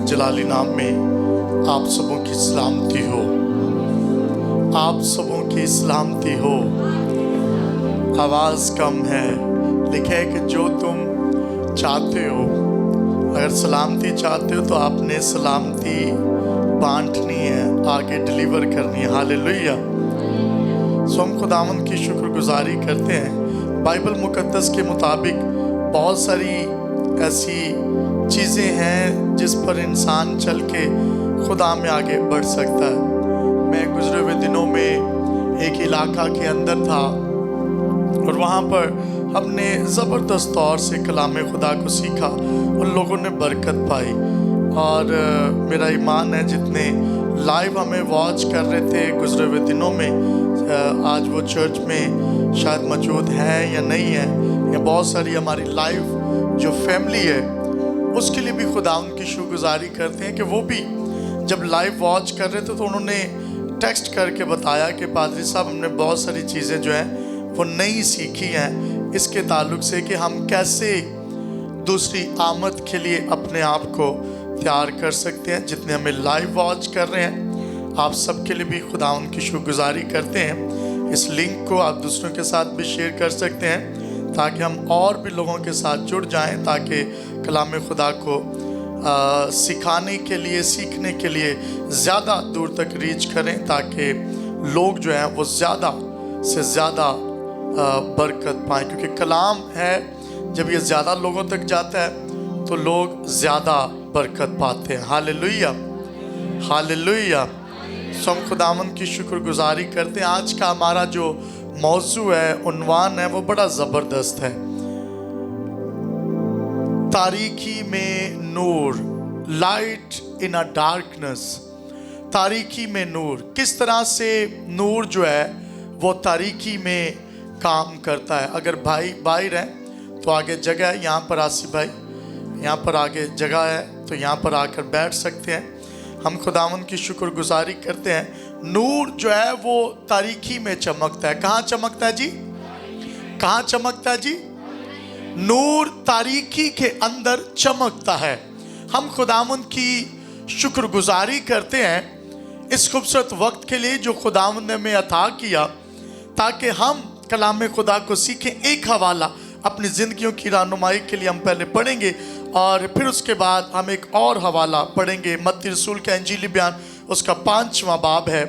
जलाली नाम में आप सबों की सलामती हो, आप सबों की सलामती हो। आवाज़ कम है, लिखे है कि जो तुम चाहते हो, अगर सलामती चाहते हो तो आपने सलामती बांटनी है, आगे डिलीवर करनी है। हालेलुया। सो हम खुदावंद की शुक्रगुजारी करते हैं। बाइबल मुकद्दस के मुताबिक बहुत सारी ऐसी चीज़ें हैं जिस पर इंसान चल के खुदा में आगे बढ़ सकता है। मैं गुजरे हुए दिनों में एक इलाका के अंदर था और वहाँ पर हमने ज़बरदस्त तौर से कलाम खुदा को सीखा। उन लोगों ने बरकत पाई और मेरा ईमान है जितने लाइव हमें वॉच कर रहे थे गुजरे हुए दिनों में, आज वो चर्च में शायद मौजूद है या नहीं है, या बहुत सारी हमारी लाइव जो फैमिली है उसके लिए भी खुदा उनकी शुक्रगुजारी करते हैं कि वो भी जब लाइव वॉच कर रहे थे तो उन्होंने टेक्स्ट करके बताया कि पादरी साहब हमने बहुत सारी चीज़ें जो हैं वो नई सीखी हैं इसके ताल्लुक से कि हम कैसे दूसरी आमद के लिए अपने आप को तैयार कर सकते हैं। जितने हमें लाइव वॉच कर रहे हैं आप सबके लिए भी खुदा उनकी शुक्रगुजारी करते हैं। इस लिंक को आप दूसरों के साथ भी शेयर कर सकते हैं ताकि हम और भी लोगों के साथ जुड़ जाएं, ताकि कलाम खुदा को सिखाने के लिए, सीखने के लिए ज़्यादा दूर तक रीच करें, ताकि लोग जो हैं वो ज़्यादा से ज़्यादा बरकत पाएँ। क्योंकि कलाम है जब ये ज़्यादा लोगों तक जाता है तो लोग ज़्यादा बरकत पाते हैं। Hallelujah, hallelujah. सो हम खुदावंद की शुक्रगुजारी करते हैं। आज का हमारा जो मौजू है, उन्वान है, वो बड़ा ज़बरदस्त है। तारीकी में नूर, लाइट इन अ डार्कनेस। तारीकी में नूर, किस तरह से नूर जो है वो तारीकी में काम करता है। अगर भाई बाहर हैं तो आगे जगह है, यहाँ पर आसिफ भाई, यहाँ पर आगे जगह है तो यहाँ पर आकर बैठ सकते हैं। हम खुदावंद की शुक्रगुजारी करते हैं। नूर जो है वो तारीकी में चमकता है। कहाँ चमकता है जी? कहाँ चमकता है जी? नूर तारीकी के अंदर चमकता है। हम खुदावंद की शुक्रगुजारी करते हैं इस खूबसूरत वक्त के लिए जो खुदावंद ने हमें अता किया, ताकि हम कलाम खुदा को सीखें। एक हवाला अपनी ज़िंदगियों की रहनुमाई के लिए हम पहले पढ़ेंगे और फिर उसके बाद हम एक और हवाला पढ़ेंगे। मत्ती रसूल का इंजीली बयान उसका 5वां बाब है।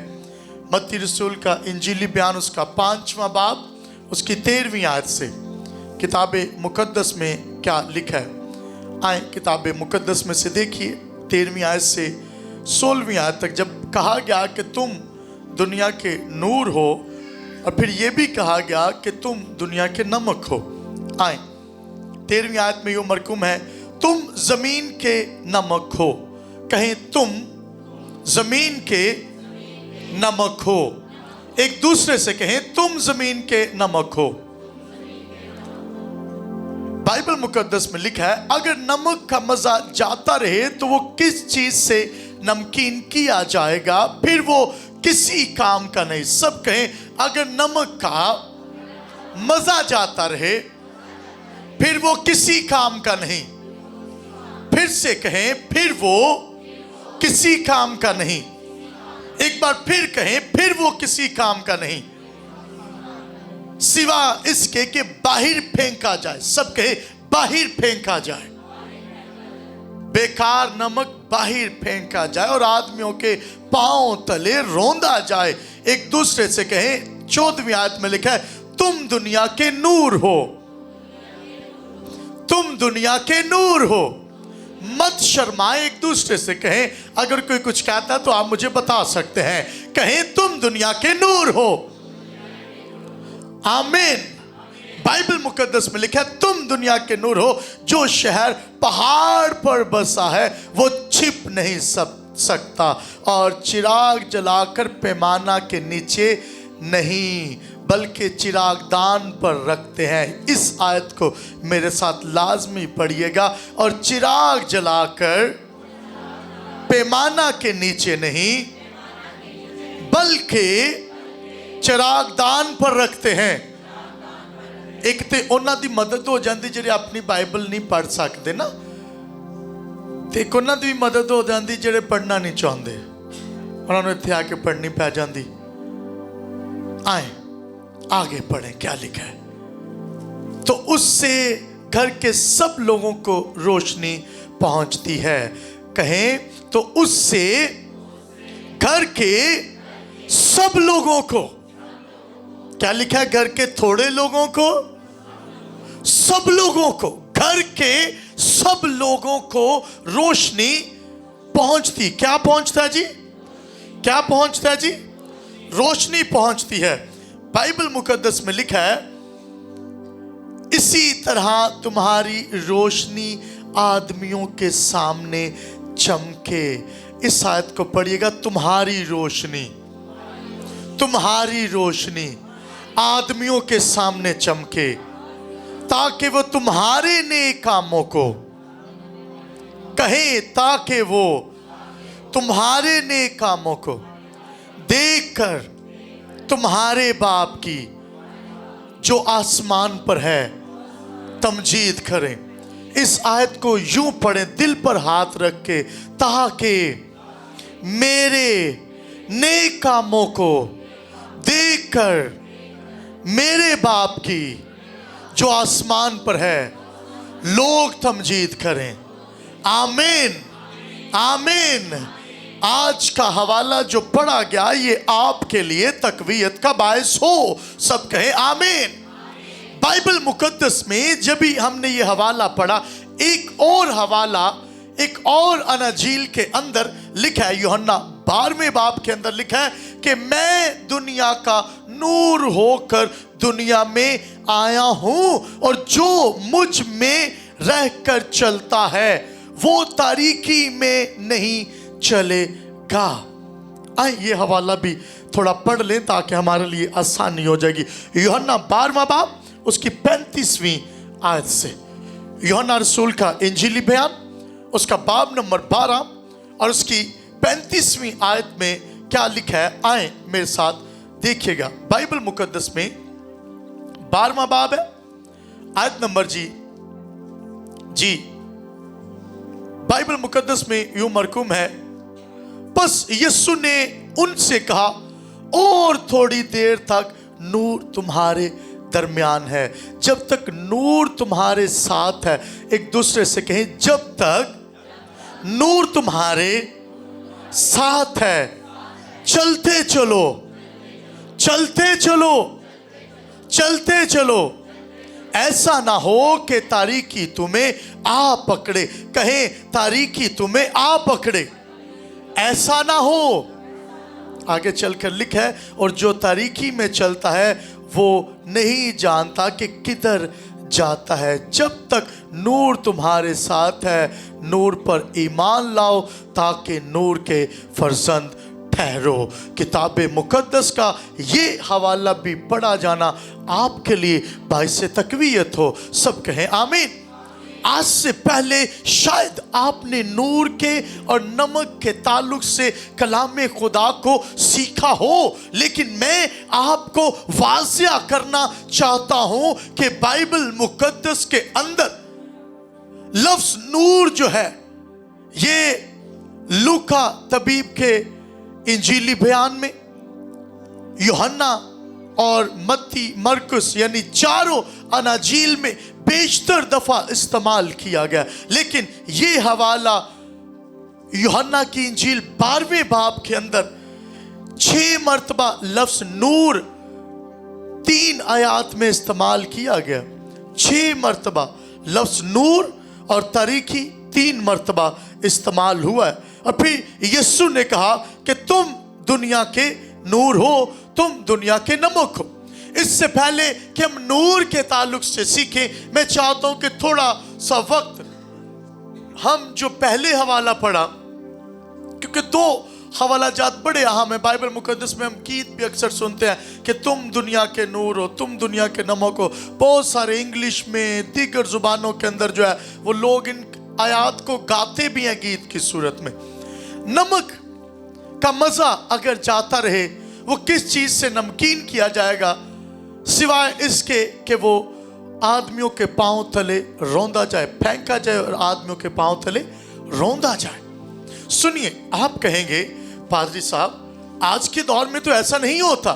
मत्ती रसूल का इंजीली बयान उसका 5वां बाब उसकी 13वीं आयत से किताब मुकद्दस में क्या लिखा है। आए किताब मुकद्दस में से देखिए 13वीं आयत से 16वीं आयत तक, जब कहा गया कि तुम दुनिया के नूर हो और फिर ये भी कहा गया कि तुम दुनिया के नमक हो। आए 13वीं आयत में यूं मरकूम है, तुम जमीन के नमक हो। कहें तुम जमीन के नमक हो। एक दूसरे से कहें तुम जमीन के नमक हो। बाइबल मुकद्दस में लिखा है अगर नमक का मजा जाता रहे तो वो किस चीज से नमकीन किया जाएगा, फिर वो किसी काम का नहीं। सब कहें अगर नमक का मजा जाता रहे फिर वो किसी काम का नहीं। फिर से कहें फिर वो किसी काम का नहीं। एक बार फिर कहें फिर वो किसी काम का नहीं, सिवा इसके कि बाहर फेंका जाए। सब कहे बाहर फेंका जाए। बेकार नमक बाहर फेंका जाए और आदमियों के पांव तले रोंदा जाए। एक दूसरे से कहें 14वीं आयत में लिखा है तुम दुनिया के नूर हो। तुम दुनिया के नूर हो। मत शर्माए। एक दूसरे से कहें, अगर कोई कुछ कहता है तो आप मुझे बता सकते हैं। कहें तुम दुनिया के नूर हो। आमीन। बाइबल मुकद्दस में लिखा है तुम दुनिया के नूर हो। जो शहर पहाड़ पर बसा है वो छिप नहीं सकता और चिराग जलाकर पैमाना के नीचे नहीं बल्कि चिरागदान पर रखते हैं। इस आयत को मेरे साथ लाजमी पढ़िएगा। और चिराग जलाकर पैमाना के नीचे नहीं बल्कि चिरागदान पर रखते हैं। एक ते उन्हां दी मदद हो जाती जिहड़े अपनी बाइबल नहीं पढ़ सकते ना। ਤੇ ਉਹਨਾਂ ਦੀ ਵੀ ਮਦਦ ਹੋ ਜਾਂਦੀ ਜਿਹੜੇ ਪੜ੍ਹਨਾ ਨਹੀਂ ਚਾਹੁੰਦੇ, ਉਹਨਾਂ ਨੂੰ ਇੱਥੇ ਆके पढ़नी पै जाती। आए आगे पढ़ें क्या लिखा है। तो उससे घर के सब लोगों को रोशनी पहुंचती है। कहें तो उससे घर के सब लोगों को, क्या लिखा है, घर के थोड़े लोगों को, सब लोगों को, घर के सब लोगों को रोशनी पहुंचती। क्या पहुंचता है जी? क्या पहुंचता है जी? रोशनी पहुंचती है। बाइबल मुकद्दस में लिखा है, इसी तरह तुम्हारी रोशनी आदमियों के सामने चमके। इस आयत को पढ़िएगा, तुम्हारी रोशनी, तुम्हारी रोशनी आदमियों के सामने चमके, ताकि वो तुम्हारे नेक कामों को कहे, ताकि वो तुम्हारे नेक कामों को देखकर तुम्हारे बाप की जो आसमान पर है तमजीद करें। इस आयत को यूं पढ़ें, दिल पर हाथ रख के, ताकि मेरे नेक कामों को देखकर मेरे बाप की जो आसमान पर है लोग तमजीद करें। आमीन, आमीन। आज का हवाला जो पढ़ा गया ये आपके लिए तकवीयत का बायस हो। सब कहें आमीन। बाइबल मुकद्दस में जब भी हमने ये हवाला पढ़ा, एक और हवाला एक और अनाजील के अंदर लिखा है, यूहन्ना 12वें बाब के अंदर लिखा है कि मैं दुनिया का नूर होकर दुनिया में आया हूं, और जो मुझ में रहकर चलता है वो तारीकी में नहीं चलेगा। आए ये हवाला भी थोड़ा पढ़ लें ताकि हमारे लिए आसानी हो जाएगी। यूहन्ना 12वां बाब उसकी 35वीं आयत से, यूहन्ना रसूल का इंजीली बयान उसका बाब नंबर 12 और उसकी 35वीं आयत में क्या लिखा है, आए मेरे साथ देखिएगा। बाइबल मुकद्दस में 12वां बाब है, आयत नंबर जी बाइबल मुकद्दस में यूं मरकूम है, बस यीशु ने उनसे कहा, और थोड़ी देर तक नूर तुम्हारे दरमियान है। जब तक नूर तुम्हारे साथ है, एक दूसरे से कहें, जब तक नूर तुम्हारे साथ है, चलते चलो, चलते चलो, चलते चलो। ऐसा ना हो कि तारीकी तुम्हें आ पकड़े। कहें, तारीकी तुम्हें आ पकड़े, ऐसा ना हो। आगे चलकर लिखा है, और जो तारीकी में चलता है वो नहीं जानता कि किधर जाता है। जब तक नूर तुम्हारे साथ है, नूर पर ईमान लाओ ताकि नूर के फर्जंद ठहरो। किताब मुकद्दस का ये हवाला भी पढ़ा जाना आपके लिए बाइस तकवीयत हो। सब कहें आमीन। आज से पहले शायद आपने नूर के और नमक के ताल्लुक से कलाम खुदा को सीखा हो, लेकिन मैं आपको वाज़िया करना चाहता हूं कि बाइबल मुकद्दस के अंदर लफ्ज नूर जो है, ये लूका तबीब के इंजीली बयान में, यूहन्ना और मत्ती मरकुस यानी चारों अनाजील में बेशतर दफा इस्तेमाल किया गया। लेकिन ये हवाला यूहन्ना की इंजील 12वें बाब के अंदर 6 मरतबा लफ्ज नूर 3 आयात में इस्तेमाल किया गया। 6 मरतबा लफ्ज नूर और तारीकी 3 मरतबा इस्तेमाल हुआ है। और फिर यीशु ने कहा कि तुम दुनिया के नूर हो, तुम दुनिया के नमक हो। इससे पहले कि हम नूर के ताल्लुक से सीखें, मैं चाहता हूं कि थोड़ा सा वक्त हम जो पहले हवाला पढ़ा, क्योंकि 2 हवाला जात बड़े अहम है। बाइबल मुकद्दस में हम गीत भी अक्सर सुनते हैं कि तुम दुनिया के नूर हो, तुम दुनिया के नमक हो। बहुत सारे इंग्लिश में, दीगर जुबानों के अंदर जो है वो लोग इन आयात को गाते भी हैं गीत की सूरत में। नमक का मजा अगर जाता रहे, वो किस चीज से नमकीन किया जाएगा सिवाय इसके कि वो आदमियों के पांव तले रौंदा जाए, फेंका जाए और आदमियों के पांव तले रौंदा जाए। सुनिए, आप कहेंगे पादरी साहब आज के दौर में तो ऐसा नहीं होता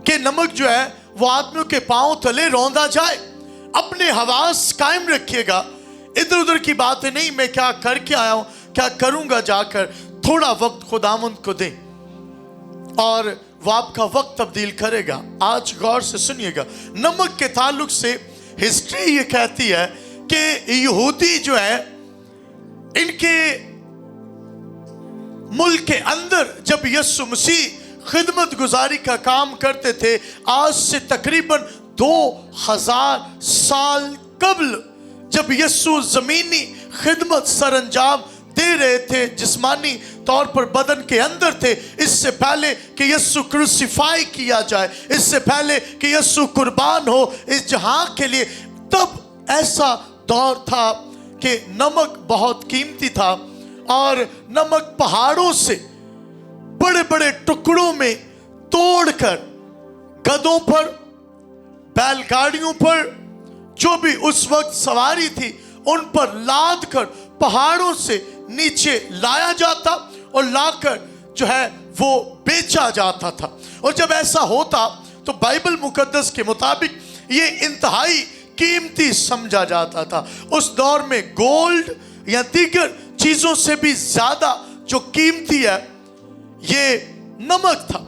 कि नमक जो है वो आदमियों के पांव तले रौंदा जाए। अपने हवास कायम रखिएगा, इधर उधर की बातें नहीं, मैं क्या करके आया हूं, क्या करूंगा जाकर। थोड़ा वक्त खुदावंद को दें और वो आपका वक्त तब्दील करेगा। आज गौर से सुनिएगा, नमक के ताल्लुक से हिस्ट्री ये कहती है कि यहूदी जो है इनके मुल्क के अंदर जब यीशु मसीह खिदमत गुजारी का काम करते थे, आज से तकरीबन 2000 साल कबल जब यीशु जमीनी खिदमत सरंजाम दे रहे थे, जिस्मानी तौर पर बदन के अंदर थे, इससे पहले कि यीशु क्रूसिफाई किया जाए, इससे पहले कि यीशु कुर्बान हो इस जहां के लिए, तब ऐसा दौर था कि नमक बहुत कीमती था और नमक पहाड़ों से बड़े बड़े टुकड़ों में तोड़कर गधों पर, बैलगाड़ियों पर, जो भी उस वक्त सवारी थी उन पर लाद कर पहाड़ों से नीचे लाया जाता और लाकर जो है वो बेचा जाता था। और जब ऐसा होता तो बाइबल मुकद्दस के मुताबिक ये इंतहाई कीमती समझा जाता था। उस दौर में गोल्ड या दीगर चीजों से भी ज्यादा जो कीमती है ये नमक था।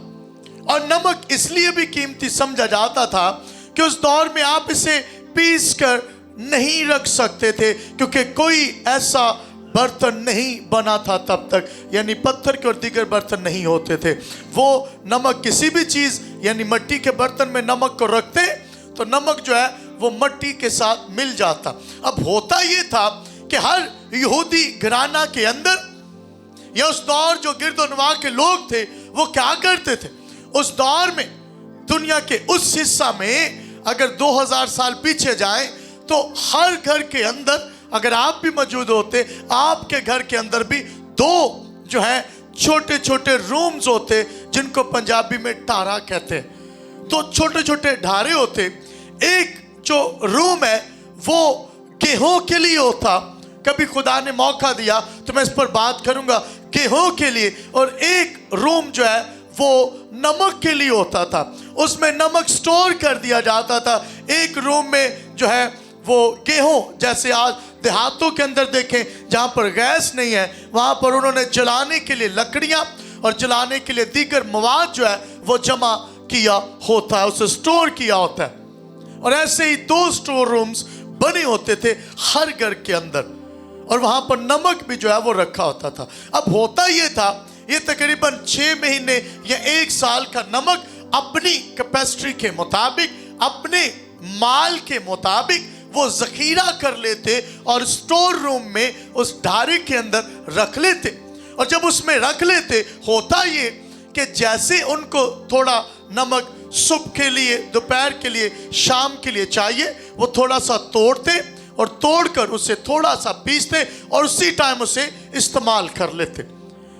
और नमक इसलिए भी कीमती समझा जाता था कि उस दौर में आप इसे पीस कर नहीं रख सकते थे, क्योंकि कोई ऐसा बर्तन नहीं बना था तब तक, यानी पत्थर के और दीगर बर्तन नहीं होते थे। वो नमक किसी भी चीज यानी मिट्टी के बर्तन में नमक को रखते तो नमक जो है वो मिट्टी के साथ मिल जाता। अब होता ये था कि हर यहूदी घराना के अंदर या उस दौर जो गिरदोनवा के लोग थे वो क्या करते थे, उस दौर में दुनिया के उस हिस्सा में अगर 2000 साल पीछे जाएं तो हर घर के अंदर अगर आप भी मौजूद होते, आपके घर के अंदर भी 2 जो है छोटे छोटे रूम्स होते जिनको पंजाबी में टारा कहते हैं। तो छोटे छोटे ढारे होते। एक जो रूम है वो गेहूं के लिए होता, कभी खुदा ने मौका दिया तो मैं इस पर बात करूंगा, गेहूं के लिए। और एक रूम जो है वो नमक के लिए होता था, उसमें नमक स्टोर कर दिया जाता था। एक रूम में जो है वो गेहूं, जैसे आज देहातों के अंदर देखें जहां पर गैस नहीं है, वहां पर उन्होंने जलाने के लिए लकड़ियां और जलाने के लिए दीगर मवाद जो है वो जमा किया होता है, उसे स्टोर किया होता है। और ऐसे ही 2 स्टोर रूम्स बने होते थे हर घर के अंदर, और वहां पर नमक भी जो है वो रखा होता था। अब होता ये था, ये तकरीबन 6 महीने या 1 साल का नमक अपनी कैपेसिटी के मुताबिक, अपने माल के मुताबिक वो जखीरा कर लेते और स्टोर रूम में उस ढारे के अंदर रख लेते। और जब उसमें रख लेते, होता ये कि जैसे उनको थोड़ा नमक सुबह के लिए, दोपहर के लिए, शाम के लिए चाहिए, वो थोड़ा सा तोड़ते और तोड़कर उसे थोड़ा सा पीसते और उसी टाइम उसे इस्तेमाल कर लेते।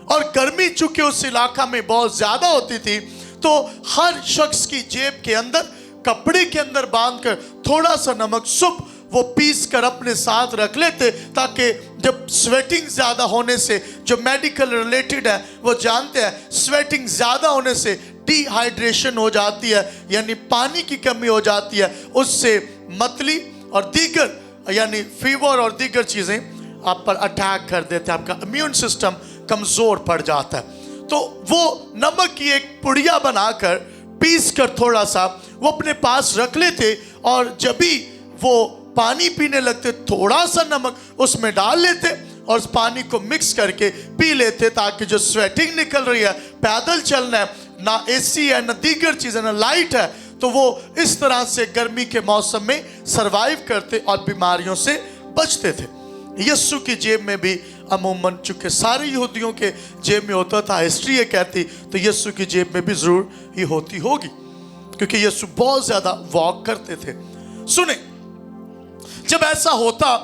और गर्मी चूंकि उस इलाका में बहुत ज्यादा होती थी तो हर शख्स की जेब के अंदर, कपड़े के अंदर बांधकर थोड़ा सा नमक सुबह वो पीस कर अपने साथ रख लेते, ताकि जब स्वेटिंग ज्यादा होने से, जो मेडिकल रिलेटेड है वो जानते हैं, स्वेटिंग ज्यादा होने से डिहाइड्रेशन हो जाती है, यानी पानी की कमी हो जाती है, उससे मतली और दीगर यानी फीवर और दीगर चीजें आप पर अटैक कर देते हैं, आपका इम्यून सिस्टम कमजोर पड़ जाता है। तो वो नमक की एक पुड़िया बनाकर पीस कर थोड़ा सा वो अपने पास रख लेते, और जब भी वो पानी पीने लगते थोड़ा सा नमक उसमें डाल लेते और उस पानी को मिक्स करके पी लेते, ताकि जो स्वेटिंग निकल रही है, पैदल चलना है, ना एसी है, ना दीगर चीजें, ना लाइट है, तो वो इस तरह से गर्मी के मौसम में सरवाइव करते और बीमारियों से बचते थे। यीशु की जेब में भी अमूमन चूंकि सारे यहूदियों के जेब में होता था, हिस्ट्री ये कहती, तो यीशु की जेब में भी जरूर ही होती होगी, क्योंकि यीशु बहुत ज्यादा वॉक करते थे। सुने, जब ऐसा होता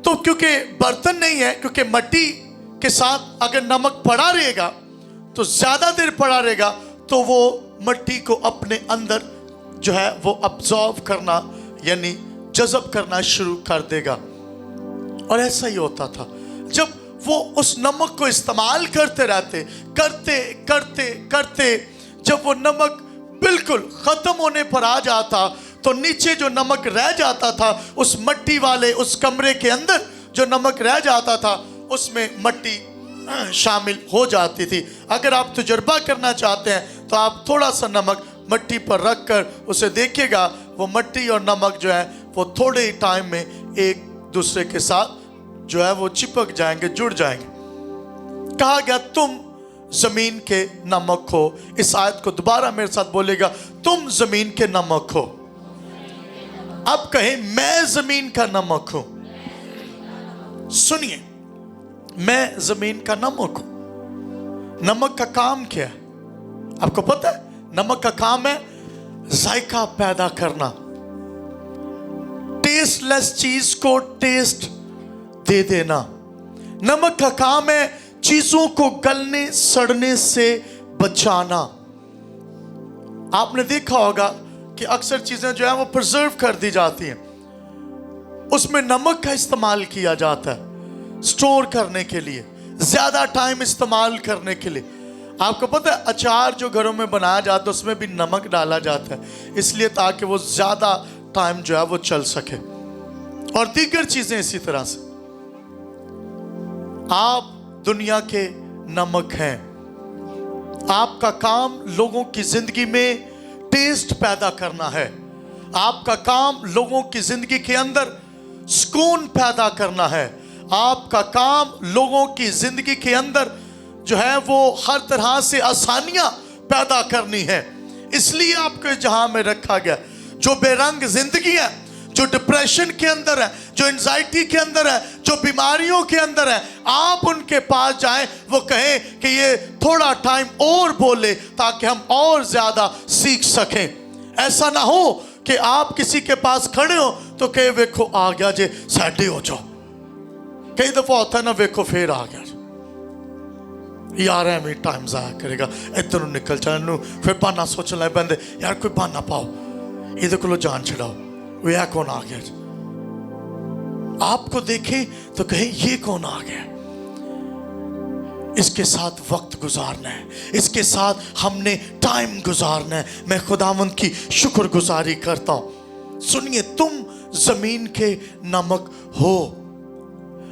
तो क्योंकि बर्तन नहीं है, क्योंकि मिट्टी के साथ अगर नमक पड़ा रहेगा तो ज्यादा देर पड़ा रहेगा तो वो मिट्टी को अपने अंदर जो है वो अब्जॉर्ब करना यानी जज़ब करना शुरू कर देगा। और ऐसा ही होता था। जब वो उस नमक को इस्तेमाल करते रहते, करते करते करते जब वो नमक बिल्कुल खत्म होने पर आ जाता, तो नीचे जो नमक रह जाता था, उस मट्टी वाले उस कमरे के अंदर जो नमक रह जाता था, उसमें मट्टी शामिल हो जाती थी। अगर आप तजुर्बा करना चाहते हैं तो आप थोड़ा सा नमक मट्टी पर रख कर उसे देखिएगा, वो मट्टी और नमक जो है वो थोड़े ही टाइम में एक दूसरे के साथ जो है वो चिपक जाएंगे, जुड़ जाएंगे। कहा गया तुम जमीन के नमक हो। इस आयत को दोबारा मेरे साथ बोलेगा, तुम जमीन के नमक हो। अब कहें, मैं जमीन का नमक हूं। सुनिए, मैं जमीन का नमक हूं। नमक का काम क्या है आपको पता है? नमक का काम है जायका पैदा करना, टेस्टलेस चीज को टेस्ट दे देना। नमक का काम है चीजों को गलने सड़ने से बचाना। आपने देखा होगा कि अक्सर चीजें जो है वो प्रिजर्व कर दी जाती हैं, उसमें नमक का इस्तेमाल किया जाता है स्टोर करने के लिए, ज्यादा टाइम इस्तेमाल करने के लिए। आपको पता है अचार जो घरों में बनाया जाता है उसमें भी नमक डाला जाता है, इसलिए ताकि वो ज्यादा टाइम जो है वो चल सके, और दीगर चीजें इसी तरह से। आप दुनिया के नमक हैं। आपका काम लोगों की जिंदगी में टेस्ट पैदा करना है। आपका काम लोगों की जिंदगी के अंदर सुकून पैदा करना है। आपका काम लोगों की जिंदगी के अंदर जो है वो हर तरह से आसानियां पैदा करनी है। इसलिए आपको जहां में रखा गया। जो बेरंग जिंदगी है, जो डिप्रेशन के अंदर है, जो एंजाइटी के अंदर है, जो बीमारियों के अंदर है, आप उनके पास जाएं, वो कहें कि ये थोड़ा टाइम और बोले ताकि हम और ज्यादा सीख सकें। ऐसा ना हो कि आप किसी के पास खड़े हो तो कहे वेखो आ गया जे साडे हो जाओ। कई दफा होता है ना, वेखो फिर आ गया यार, एवं टाइम जाया करेगा, इधर निकल जाए, फिर बहाना सोचने लग पैंदे, यार कोई बहाना पाओ, इधर को जान छड़ाओ, वह कौन आ गया। आपको देखे तो कहे ये कौन आ गया। इसके साथ वक्त गुजारना है, इसके साथ हमने टाइम गुजारना है। मैं खुदावंद की शुक्रगुजारी करता हूं। सुनिए, तुम जमीन के नमक हो।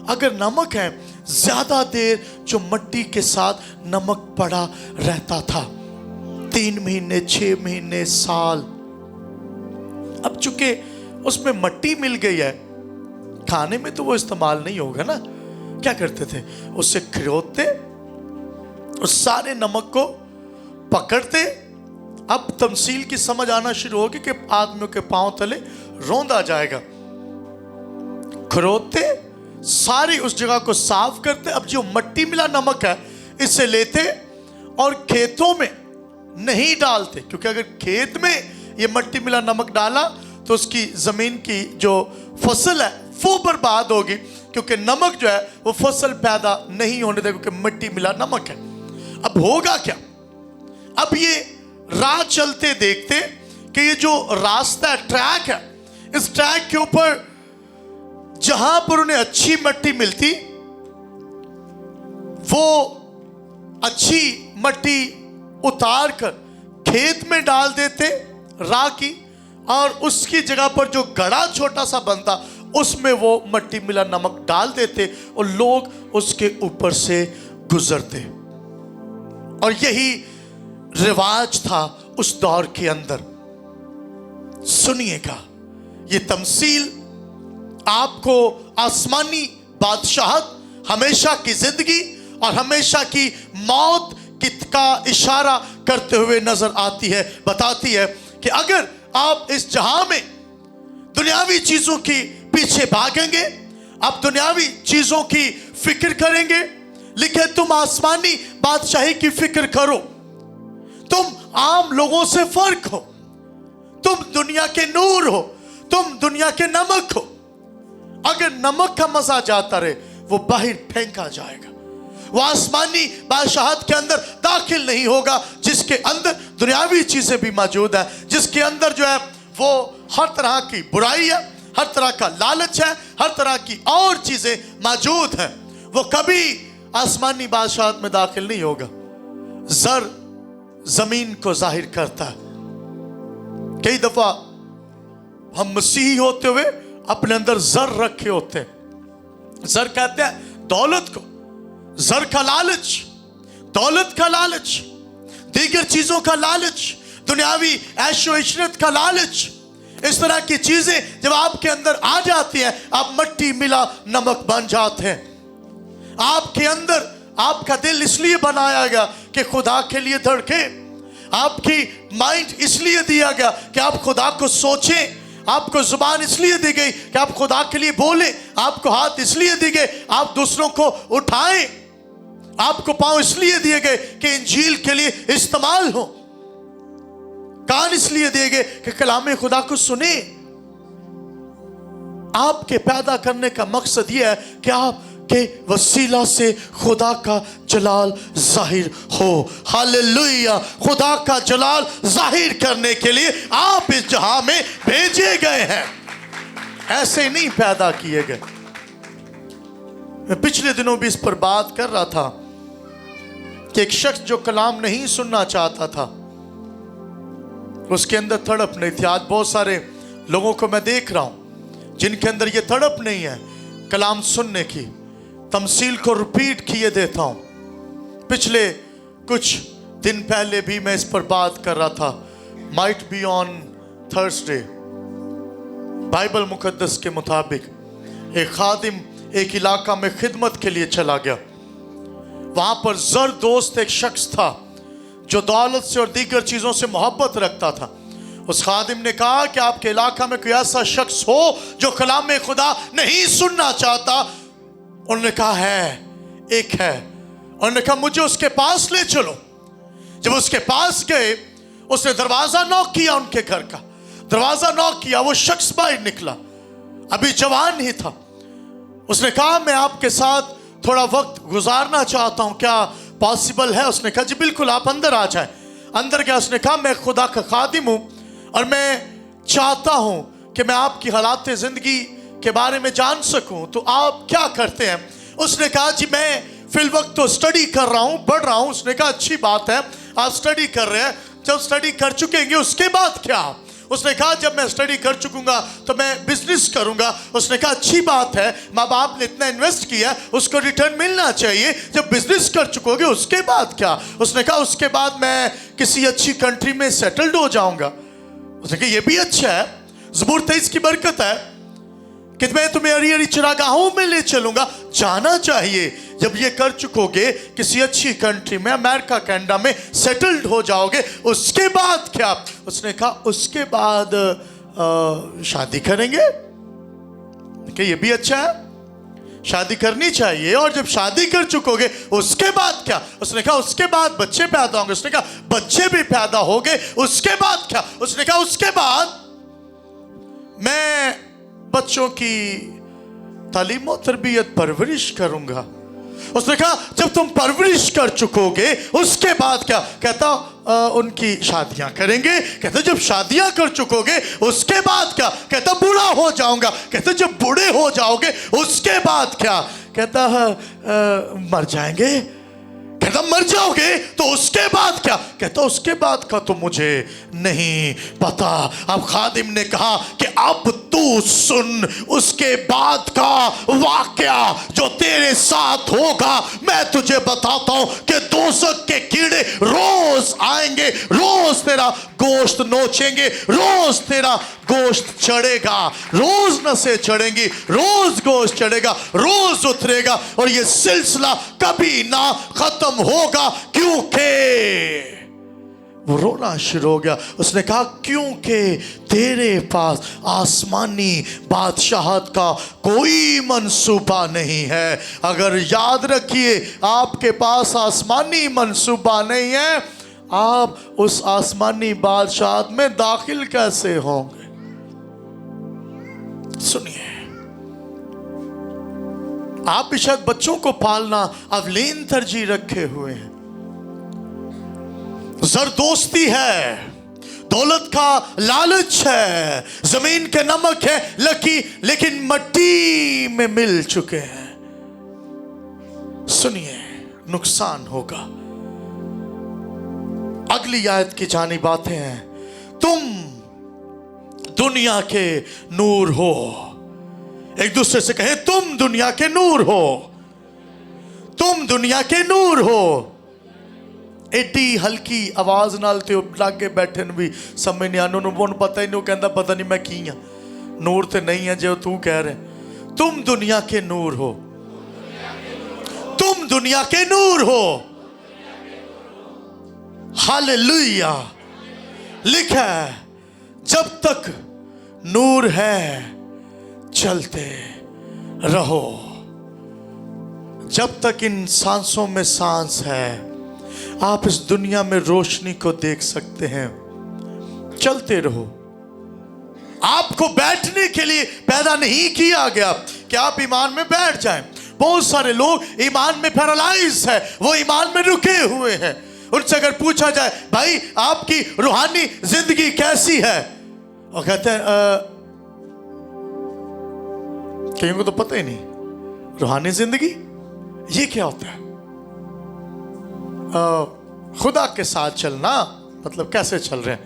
अगर नमक है, ज्यादा देर जो मट्टी के साथ नमक पड़ा रहता था, 3 महीने, 6 महीने, साल, अब चूंकि उसमें मट्टी मिल गई है, खाने में तो वो इस्तेमाल नहीं होगा ना। क्या करते थे, उससे खरोदते, उस सारे नमक को पकड़ते। अब तमसील की समझ आना शुरू होगी कि आदमियों के पांव तले रौंदा जाएगा। खरोदते, सारी उस जगह को साफ करते। अब जो मट्टी मिला नमक है, इसे लेते और खेतों में नहीं डालते, क्योंकि अगर खेत में ये मट्टी मिला नमक डाला तो उसकी जमीन की जो फसल है वो बर्बाद होगी, क्योंकि नमक जो है वो फसल पैदा नहीं होने देगा, क्योंकि मिट्टी मिला नमक है। अब होगा क्या? अब ये राह चलते देखते कि ये जो रास्ता है, ट्रैक है, इस ट्रैक के ऊपर जहां पर उन्हें अच्छी मिट्टी मिलती, वो अच्छी मिट्टी उतार कर खेत में डाल देते राह की, और उसकी जगह पर जो गड़ा छोटा सा बनता, उसमें वो मिट्टी मिला नमक डाल देते और लोग उसके ऊपर से गुजरते। और यही रिवाज था उस दौर के अंदर। सुनिएगा, ये तमसील आपको आसमानी बादशाहत, हमेशा की जिंदगी और हमेशा की मौत का इशारा करते हुए नजर आती है। बताती है कि अगर आप इस जहां में दुनियावी चीजों की पीछे भागेंगे, आप दुनियावी चीजों की फिक्र करेंगे, लिखे तुम आसमानी बादशाही की फिक्र करो। तुम आम लोगों से फर्क हो, तुम दुनिया के नूर हो, तुम दुनिया के नमक हो। अगर नमक का मजा जाता रहे, वो बाहर फेंका जाएगा। वो आसमानी बादशाहत के अंदर दाखिल नहीं होगा, जिसके अंदर दुनियावी चीजें भी मौजूद है, जिसके अंदर जो है वो हर तरह की बुराई है, हर तरह का लालच है, हर तरह की और चीजें मौजूद हैं। वो कभी आसमानी बादशाहत में दाखिल नहीं होगा। जर जमीन को जाहिर करता है। कई दफा हम मसीही होते हुए अपने अंदर जर रखे होते हैं। जर कहते हैं दौलत को, जर का लालच, दौलत का लालच, दीगर चीजों का लालच, दुनियावी ऐशो इशरत का लालच। इस तरह की चीजें जब आपके अंदर आ जाती हैं, आप मट्टी मिला नमक बन जाते हैं। आपके अंदर आपका दिल इसलिए बनाया गया कि खुदा के लिए धड़के। आपकी माइंड इसलिए दिया गया कि आप खुदा को सोचें। आपको जुबान इसलिए दी गई कि आप खुदा के लिए बोले। आपको हाथ इसलिए दिए गए आप दूसरों को उठाएं। आपको पांव इसलिए दिए गए कि इंजील के लिए इस्तेमाल हो। कान इसलिए दिए गए कि कलाम खुदा को सुने। आपके पैदा करने का मकसद यह है कि आपके वसीला से खुदा का जलाल जाहिर हो। हालेलुया। खुदा का जलाल जाहिर करने के लिए आप इस जहां में भेजे गए हैं, ऐसे नहीं पैदा किए गए। मैं पिछले दिनों भी इस पर बात कर रहा था कि एक शख्स जो कलाम नहीं सुनना चाहता था, उसके अंदर तड़प नहीं थी। आज बहुत सारे लोगों को मैं देख रहा हूं जिनके अंदर ये तड़प नहीं है कलाम सुनने की। तमसील को रिपीट किए देता हूं। पिछले कुछ दिन पहले भी मैं इस पर बात कर रहा था। Might be on Thursday, Bible मुकद्दस के मुताबिक एक खादिम एक इलाका में खिदमत के लिए चला गया। वहां पर जर दोस्त एक शख्स था जो दौलत से और दीगर चीजों से मोहब्बत रखता था। उस खादिम ने कहा कि आपके इलाका में कोई ऐसा शख्स हो जो कलाम में खुदा नहीं सुनना चाहता। उन्होंने कहा है, एक है। उन्होंने कहा मुझे उसके पास ले चलो। जब उसके पास गए, उसने दरवाजा नॉक किया, उनके घर का दरवाजा नॉक किया। वो शख्स बाहर निकला, अभी जवान ही था। उसने कहा मैं आपके साथ थोड़ा वक्त गुजारना चाहता हूं, क्या पॉसिबल है? उसने कहा जी बिल्कुल, आप अंदर आ जाएं। अंदर गया। उसने कहा मैं खुदा का खादिम हूं और मैं चाहता हूं कि मैं आपकी हालात जिंदगी के बारे में जान सकूं, तो आप क्या करते हैं? उसने कहा जी मैं फिल वक्त तो स्टडी कर रहा हूं, पढ़ रहा हूं। उसने कहा अच्छी बात है, आप स्टडी कर रहे हैं। जब स्टडी कर चुकेंगे उसके बाद क्या? उसने कहा जब मैं स्टडी कर चुकूंगा तो मैं बिजनेस करूंगा। उसने कहा अच्छी बात है, माँ बाप ने इतना इन्वेस्ट किया, उसको रिटर्न मिलना चाहिए। जब बिजनेस कर चुकोगे उसके बाद क्या? उसने कहा उसके बाद मैं किसी अच्छी कंट्री में सेटल्ड हो जाऊंगा। उसने कहा ये भी अच्छा है, ज़बूर 23 की बरकत है कि मैं तुम्हें हरी हरी चरागाहों में ले चलूंगा। जाना चाहिए। जब ये कर चुकोगे किसी अच्छी कंट्री में, अमेरिका कनाडा में सेटल्ड हो जाओगे, उसके बाद क्या? उसने कहा उसके बाद शादी करेंगे। कि ये भी अच्छा है, शादी करनी चाहिए। और जब शादी कर चुकोगे उसके बाद क्या? उसने कहा उसके बाद बच्चे पैदा होंगे। उसने कहा बच्चे भी पैदा हो गए, उसके बाद क्या? उसने कहा उसके बाद मैं बच्चों की तालीम और तरबियत परवरिश करूंगा। उसने कहा जब तुम परवरिश कर चुकोगे उसके बाद क्या? कहता उनकी शादियां करेंगे। कहता जब शादियां कर चुकोगे उसके बाद क्या? कहता बूढ़ा हो जाऊंगा। कहता जब बूढ़े हो जाओगे उसके बाद क्या? कहता मर जाएंगे। कहता मर जाओगे तो उसके बाद क्या? कहता उसके बाद का तो मुझे नहीं पता। अब खादिम ने कहा कि अब तू सुन, उसके बाद का वाकया जो तेरे साथ होगा मैं तुझे बताता हूं कि दोज़ख के कीड़े रोज आएंगे, रोज तेरा गोश्त नोचेंगे, रोज तेरा गोश्त चढ़ेगा, रोज नसें चढ़ेंगी, रोज गोश्त चढ़ेगा, रोज उतरेगा और ये सिलसिला कभी ना खत्म होगा। क्योंकि वो रोना शुरू हो गया। उसने कहा क्योंकि तेरे पास आसमानी बादशाहत का कोई मंसूबा नहीं है। अगर याद रखिए आपके पास आसमानी मंसूबा नहीं है, आप उस आसमानी बादशाहत में दाखिल कैसे होंगे? सुनिए, आप भी शायद बच्चों को पालना अवलीन तरजीह रखे हुए हैं। जरदोस्ती है, दौलत का लालच है, जमीन के नमक है, लेकिन मिट्टी में मिल चुके हैं। सुनिए, नुकसान होगा। अगली आयत की जानी बातें हैं, तुम दुनिया के नूर हो। एक दूसरे से कहें, तुम दुनिया के नूर हो, तुम दुनिया के नूर हो। एडी हल्की आवाज नाल ते लागे बैठे भी समझ नहीं आने, उन्होंने पता ही नहीं, कहता पता नहीं मैं की हाँ, नूर ते नहीं है जो तू कह रहे। तुम दुनिया के नूर हो, तुम दुनिया के नूर हो। हालेलुया। लिखा है, जब तक नूर है चलते रहो। जब तक इन सांसों में सांस है, आप इस दुनिया में रोशनी को देख सकते हैं। चलते रहो। आपको बैठने के लिए पैदा नहीं किया गया कि आप ईमान में बैठ जाएं। बहुत सारे लोग ईमान में पैरालाइज है, वो ईमान में रुके हुए हैं। उनसे अगर पूछा जाए, भाई आपकी रूहानी जिंदगी कैसी है, और कहते हैं कईयों को तो पता ही नहीं रूहानी जिंदगी ये क्या होता है। खुदा के साथ चलना मतलब कैसे चल रहे हैं।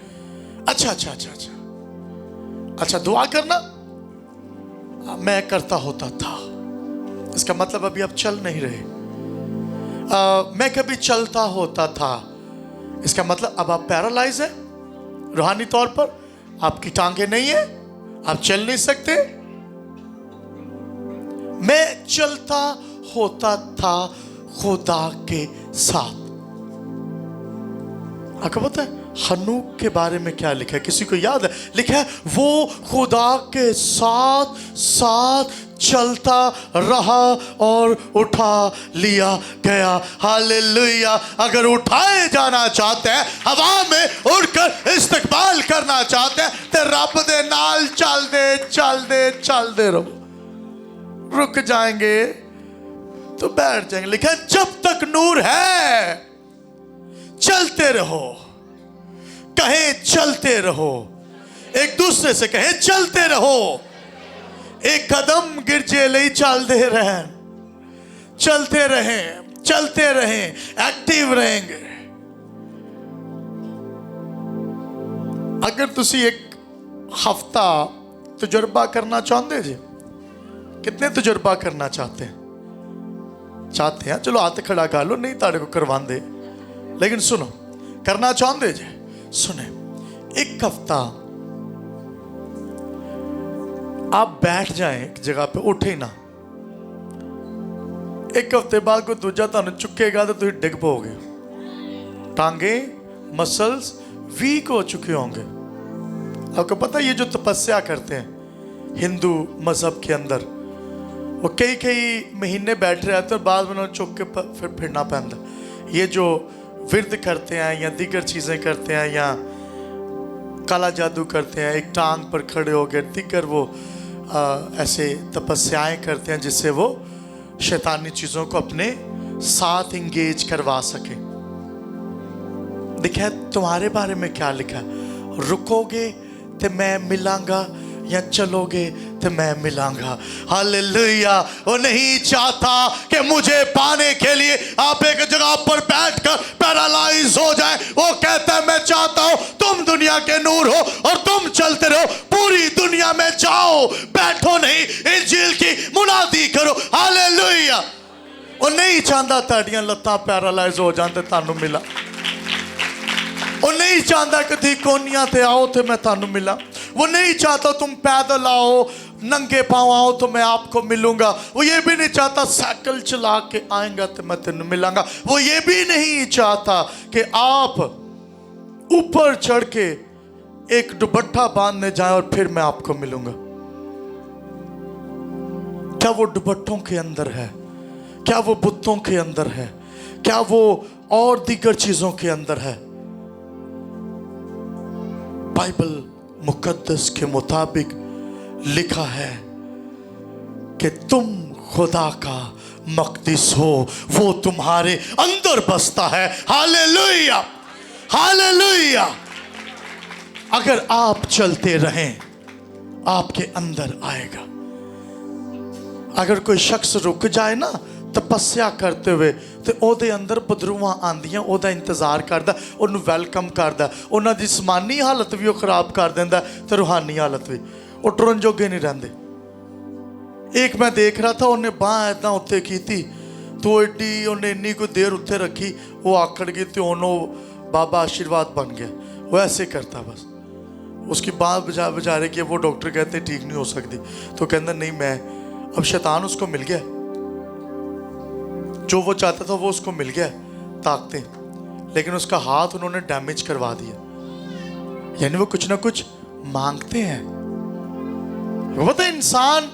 अच्छा, दुआ करना मैं करता होता था, इसका मतलब अभी आप चल नहीं रहे। मैं कभी चलता होता था, इसका मतलब अब आप पैरालाइज है रूहानी तौर पर, आपकी टांगे नहीं है, आप चल नहीं सकते। मैं चलता होता था खुदा के साथ। आपको पता है हनूक के बारे में क्या लिखा है? किसी को याद है? लिखा है वो खुदा के साथ साथ चलता रहा और उठा लिया गया। हालेलुया। अगर उठाए जाना चाहते हैं, हवा में उड़कर इस्तकबाल करना चाहते हैं, तो रब दे नाल चल दे रहो। रुक जाएंगे तो बैठ जाएंगे। लिखा है जब तक नूर है चलते रहो। कहें चलते रहो, एक दूसरे से कहें चलते रहो। एक कदम गिरजे ले चलते रहें, एक्टिव रहेंगे। अगर तुसी एक हफ्ता तजुर्बा करना चाहते जी, कितने तजुर्बा करना चाहते हैं? चलो हाथ खड़ा कर लो, नहीं ताड़े को करवांदे, लेकिन सुनो, करना चाहते जी, सुने, एक हफ्ता आप बैठ जाएं एक जगह पे, उठे ना। एक हफ्ते बाद कोई दूजा तुहानू चुकेगा तो तुम डिग पोगे। टांगे मसल्स वीक हो चुके होंगे। आपको पता है ये जो तपस्या करते हैं हिंदू मजहब के अंदर, वो कई महीने बैठ रहे रहते और बाद में उन्होंने चुक के फिर फिरना पैंदा। ये जो विरद करते हैं या दीगर चीज़ें करते हैं या काला जादू करते हैं, एक टांग पर खड़े हो गए, दीगर वो ऐसे तपस्याएं करते हैं जिससे वो शैतानी चीज़ों को अपने साथ इंगेज करवा सके। देखा है तुम्हारे बारे में क्या लिखा है? रुकोगे तो मैं मिलांगा या चलोगे तो मैं मिलांगा। हालेलुया। वो नहीं चाहता कि मुझे पाने के लिए आप एक जगह पर बैठकर पैरालाइज हो जाए। वो कहता है मैं चाहता हूं तुम दुनिया के नूर हो और तुम चलते रहो, पूरी दुनिया में जाओ, बैठो नहीं, इंजील की मुनादी करो। हालेलुया। वो नहीं चाहता ताड़ियां लत्तां पैरालाइज हो जाते तानू मिला। वो नहीं चाहता कि थी कोनिया ते आओ तो मैं तानू मिला। वो नहीं चाहता तुम पैदल आओ, नंगे पाँव आओ तो मैं आपको मिलूंगा। वो ये भी नहीं चाहता साइकिल चला के आएगा तो मैं तेन मिलांगा। वो ये भी नहीं चाहता कि आप ऊपर चढ़ के एक दुपट्टा बांधने जाए और फिर मैं आपको मिलूंगा। क्या वो दुपट्टों के अंदर है? क्या वो बुतों के अंदर है? क्या वो और दीगर चीजों के अंदर है? बाइबल मुकद्दस के मुताबिक लिखा है कि तुम खुदा का मक़दिस हो, वो तुम्हारे अंदर बसता है। Hallelujah, hallelujah. अगर आप चलते रहें आपके अंदर आएगा। अगर कोई शख्स रुक जाए ना ਤਪੱਸਿਆ करते हुए ਤੇ ਉਹਦੇ ਅੰਦਰ ਬਦਰੂਆਂ ਆਂਦੀਆਂ, ਉਹਦਾ ਇੰਤਜ਼ਾਰ ਕਰਦਾ, ਉਹਨੂੰ ਵੈਲਕਮ ਕਰਦਾ। ਉਹਨਾਂ ਦੀ ਜਸਮਾਨੀ ਹਾਲਤ ਵੀ ਉਹ ਖਰਾਬ ਕਰ ਦਿੰਦਾ ਤੇ ਰੂਹਾਨੀ ਹਾਲਤ ਵੀ। ਉਹ ਟੁਰਨ ਜੋਗੇ ਨਹੀਂ ਰਹਿੰਦੇ। ਇੱਕ ਮੈਂ ਦੇਖ ਰਹਾ ਥਾ, ਉਹਨੇ ਬਾਂਹ ਇੱਦਾਂ ਉੱਤੇ ਕੀਤੀ तो एडी उन्हें इन्नी कोई देर उत्थे रखी, वो आखड़ गई तो उन्होंने बाबा आशीर्वाद बन गया। वो ऐसे करता बस, उसकी बात बजा रहे कि वो डॉक्टर कहते ठीक नहीं हो सकती, तो कहता नहीं मैं, अब शैतान उसको मिल गया, जो वो चाहता था वो उसको मिल गया ताकतें, लेकिन उसका हाथ उन्होंने डैमेज करवा दिया। यानी वो कुछ ना कुछ मांगते हैं। वो तो इंसान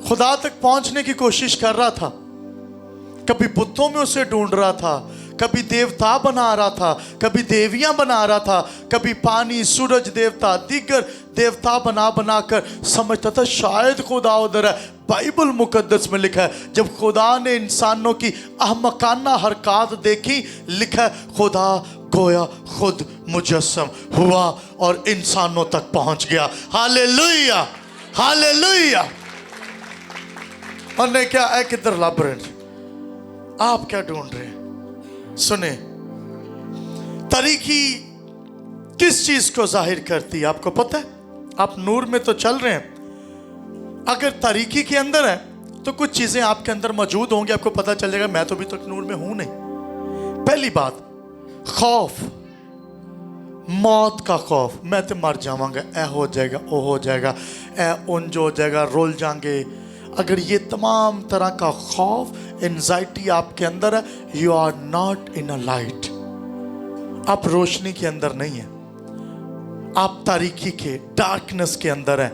खुदा तक पहुंचने की कोशिश कर रहा था, कभी बुतों में उसे ढूंढ रहा था, कभी देवता बना रहा था, कभी देवियां बना रहा था, कभी पानी, सूरज देवता, दीगर देवता बना कर समझता था शायद खुदा उधर है। बाइबल मुकद्दस में लिखा है जब खुदा ने इंसानों की अहमकाना हरकत देखी, लिखा है खुदा गोया खुद मुजस्सम हुआ और इंसानों तक पहुंच गया। Hallelujah, hallelujah. और ने क्या है, किधर लाबरेंट, आप क्या ढूंढ रहे हैं? सुने, तरीकी किस चीज को जाहिर करती है आपको पता है? आप नूर में तो चल रहे हैं, अगर तरीकी के अंदर है तो कुछ चीजें आपके अंदर मौजूद होंगी, आपको पता चलेगा मैं तो अभी तक नूर में हूं नहीं। पहली बात, खौफ, मौत का खौफ, मैं तो मर जाऊंगा, ऐ हो जाएगा, ओ हो जाएगा, ऐ उंज हो जाएगा, रोल जाएंगे। अगर ये तमाम तरह का खौफ, एंजाइटी आपके अंदर है, you are not in a light, आप रोशनी के अंदर नहीं है, आप तारीकी के, डार्कनेस के अंदर हैं,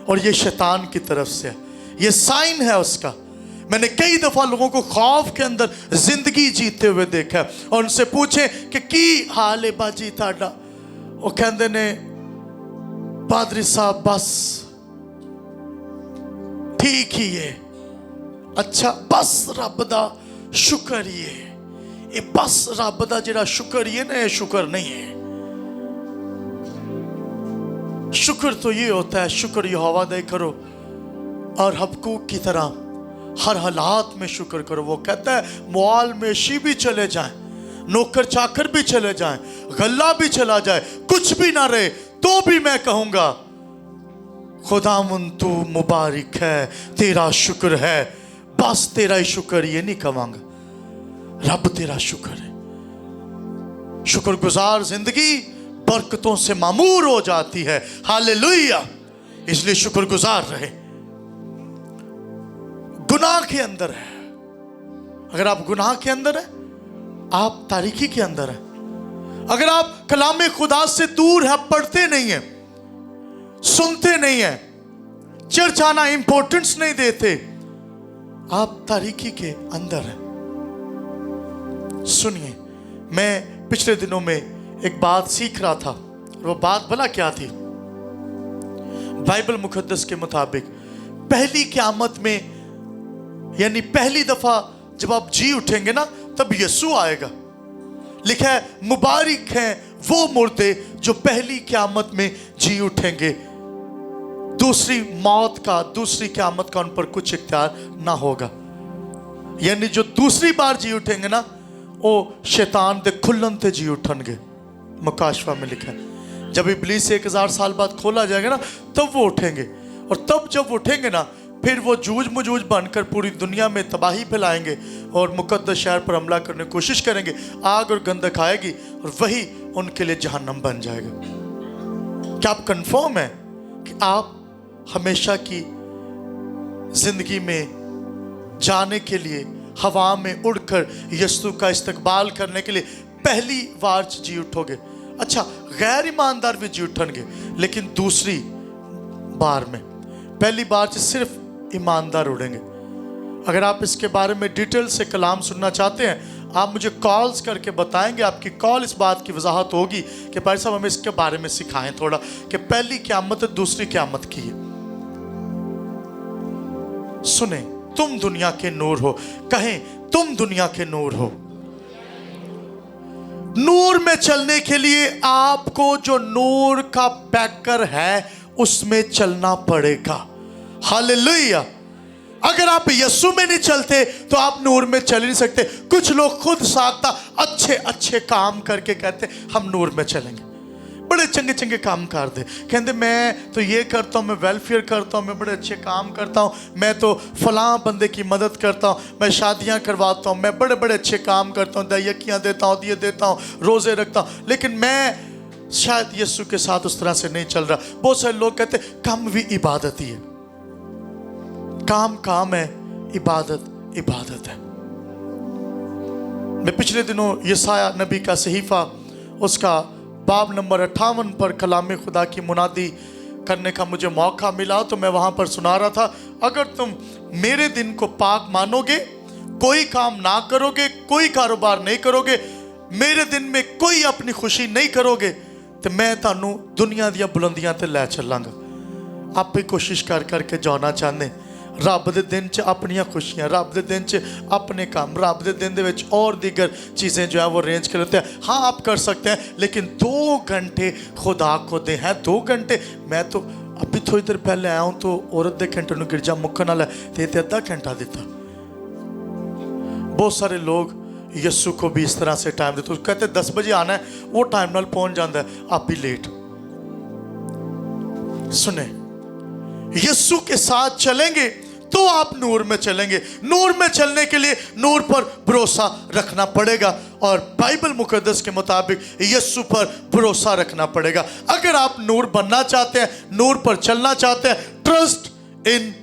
और ये शैतान की तरफ से है, ये साइन है उसका। मैंने कई दफा लोगों को खौफ के अंदर जिंदगी जीते हुए देखा है, और उनसे पूछे कि की हाल है बाजी ताड़ा, वो कहते ने पादरी साहब बस ठीक ही है, अच्छा बस रब दा शुक्र ही है, ये बस रब दा जिहड़ा शुक्र ही है ना, ये शुक्र नहीं है। शुक्र तो ये होता है, शुक्र यहोवा दे करो, और हबकूक की तरह हर हालात में शुक्र करो। वो कहता है मुआल मेशी भी चले जाएं, नौकर चाकर भी चले जाएं, गल्ला भी चला जाए, कुछ भी ना रहे, तो भी मैं कहूंगा खुदामुन तू मुबारक है, तेरा शुक्र है, बस तेरा ही शुक्र, ये नहीं कहूंगा, रब तेरा शुक्र है। शुक्रगुजार जिंदगी बरकतों से मामूर हो जाती है। हालेलुया, इसलिए शुक्रगुजार रहे। गुनाह के अंदर है, अगर आप गुनाह के अंदर है, आप तारीकी के अंदर है, अगर आप कलाम खुदा से दूर है, पढ़ते नहीं है, सुनते नहीं है, चर्च आना इंपॉर्टेंस नहीं देते, आप तारीकी के अंदर हैं। सुनिए, मैं पिछले दिनों में एक बात सीख रहा था, वो बात भला क्या थी? बाइबल मुकद्दस के मुताबिक पहली क़यामत में, यानी पहली दफा जब आप जी उठेंगे ना, तब यीशु आएगा। लिखा है मुबारक हैं वो मुर्दे जो पहली क़यामत में जी उठेंगे, दूसरी मौत का, दूसरी क़यामत का उन पर कुछ इख्तियार ना होगा। यानी जो दूसरी बार जी उठेंगे ना, वो शैतान दे खुलन ते जी उठनगे। मुकाशवा में लिखा है जब इब्लीस 1000 साल बाद खोला जाएगा ना, तब वो उठेंगे, और तब जब उठेंगे ना, फिर वो जूझ मुजूझ बनकर पूरी दुनिया में तबाही फैलाएंगे और मुकद्दस शहर पर हमला करने की कोशिश करेंगे। आग और गंधक आएगी और वही उनके लिए जहन्नम बन जाएगा। क्या आप कंफर्म है कि आप हमेशा की जिंदगी में जाने के लिए, हवा में उड़कर यीशु का इस्तकबाल करने के लिए पहली बार जी उठोगे? अच्छा, गैर ईमानदार भी जी उठेंगे, लेकिन दूसरी बार में, पहली बार से सिर्फ ईमानदार उड़ेंगे। अगर आप इसके बारे में डिटेल से कलाम सुनना चाहते हैं, आप मुझे कॉल्स करके बताएंगे। आपकी कॉल इस बात की वजाहत होगी कि भाई साहब हमें इसके बारे में सिखाएं थोड़ा, कि पहली क़यामत दूसरी क़यामत की है। सुने, तुम दुनिया के नूर हो, कहें तुम दुनिया के नूर हो। नूर में चलने के लिए आपको जो नूर का पैकर है उसमें चलना पड़ेगा। हालेलुया। अगर आप यीशु में नहीं चलते तो आप नूर में चल नहीं सकते। कुछ लोग खुद साख्ता अच्छे अच्छे काम करके कहते हम नूर में चलेंगे, बड़े चंगे चंगे काम कर दे, कहते मैं तो ये करता हूँ, मैं वेलफेयर करता हूँ, मैं बड़े अच्छे काम करता हूँ, मैं तो फलां बंदे की मदद करता हूँ, मैं शादियाँ करवाता हूँ, मैं बड़े बड़े अच्छे काम करता हूँ, दयकियाँ देता हूँ, दिए देता हूँ, रोज़े रखता हूँ, लेकिन मैं शायद यीशु के साथ उस तरह से नहीं चल रहा। बहुत सारे लोग कहते काम भी इबादत ही है, काम काम है, इबादत इबादत है। मैं पिछले दिनों यशाया नबी का सहीफा उसका बाब नंबर 58 पर कलाम खुदा की मुनादी करने का मुझे मौका मिला, तो मैं वहाँ पर सुना रहा था, अगर तुम मेरे दिन को पाक मानोगे, कोई काम ना करोगे, कोई कारोबार नहीं करोगे, मेरे दिन में कोई अपनी खुशी नहीं करोगे, तो मैं थानू दुनिया दिया बुलंदियां ते लै चलांगा। आप ही कोशिश कर करके जाना चाहते रब दे दिन च अपनियां खुशियां, रब दे दिन च अपने काम, रब दे दिन दे विच और दीगर चीज़ें जो है वो अरेंज कर लेते हैं। हाँ आप कर सकते हैं, लेकिन 2 घंटे खुदा को दे हैं। 2 घंटे, मैं तो अभी थोड़ी देर पहले आया हूँ तो औरत दे घंटे नूं गिरजा मुक्कन वाला ते आधा घंटा दिता। बहुत सारे लोग यीशु को भी इस तरह से टाइम देते, तो कहते 10 बजे आना है, वो टाइम नाल पहुंच जाता है, आप भी लेट। सुने, यीशु के साथ चलेंगे तो आप नूर में चलेंगे। नूर में चलने के लिए नूर पर भरोसा रखना पड़ेगा, और बाइबल मुकद्दस के मुताबिक यीशु पर भरोसा रखना पड़ेगा। अगर आप नूर बनना चाहते हैं, नूर पर चलना चाहते हैं, ट्रस्ट इन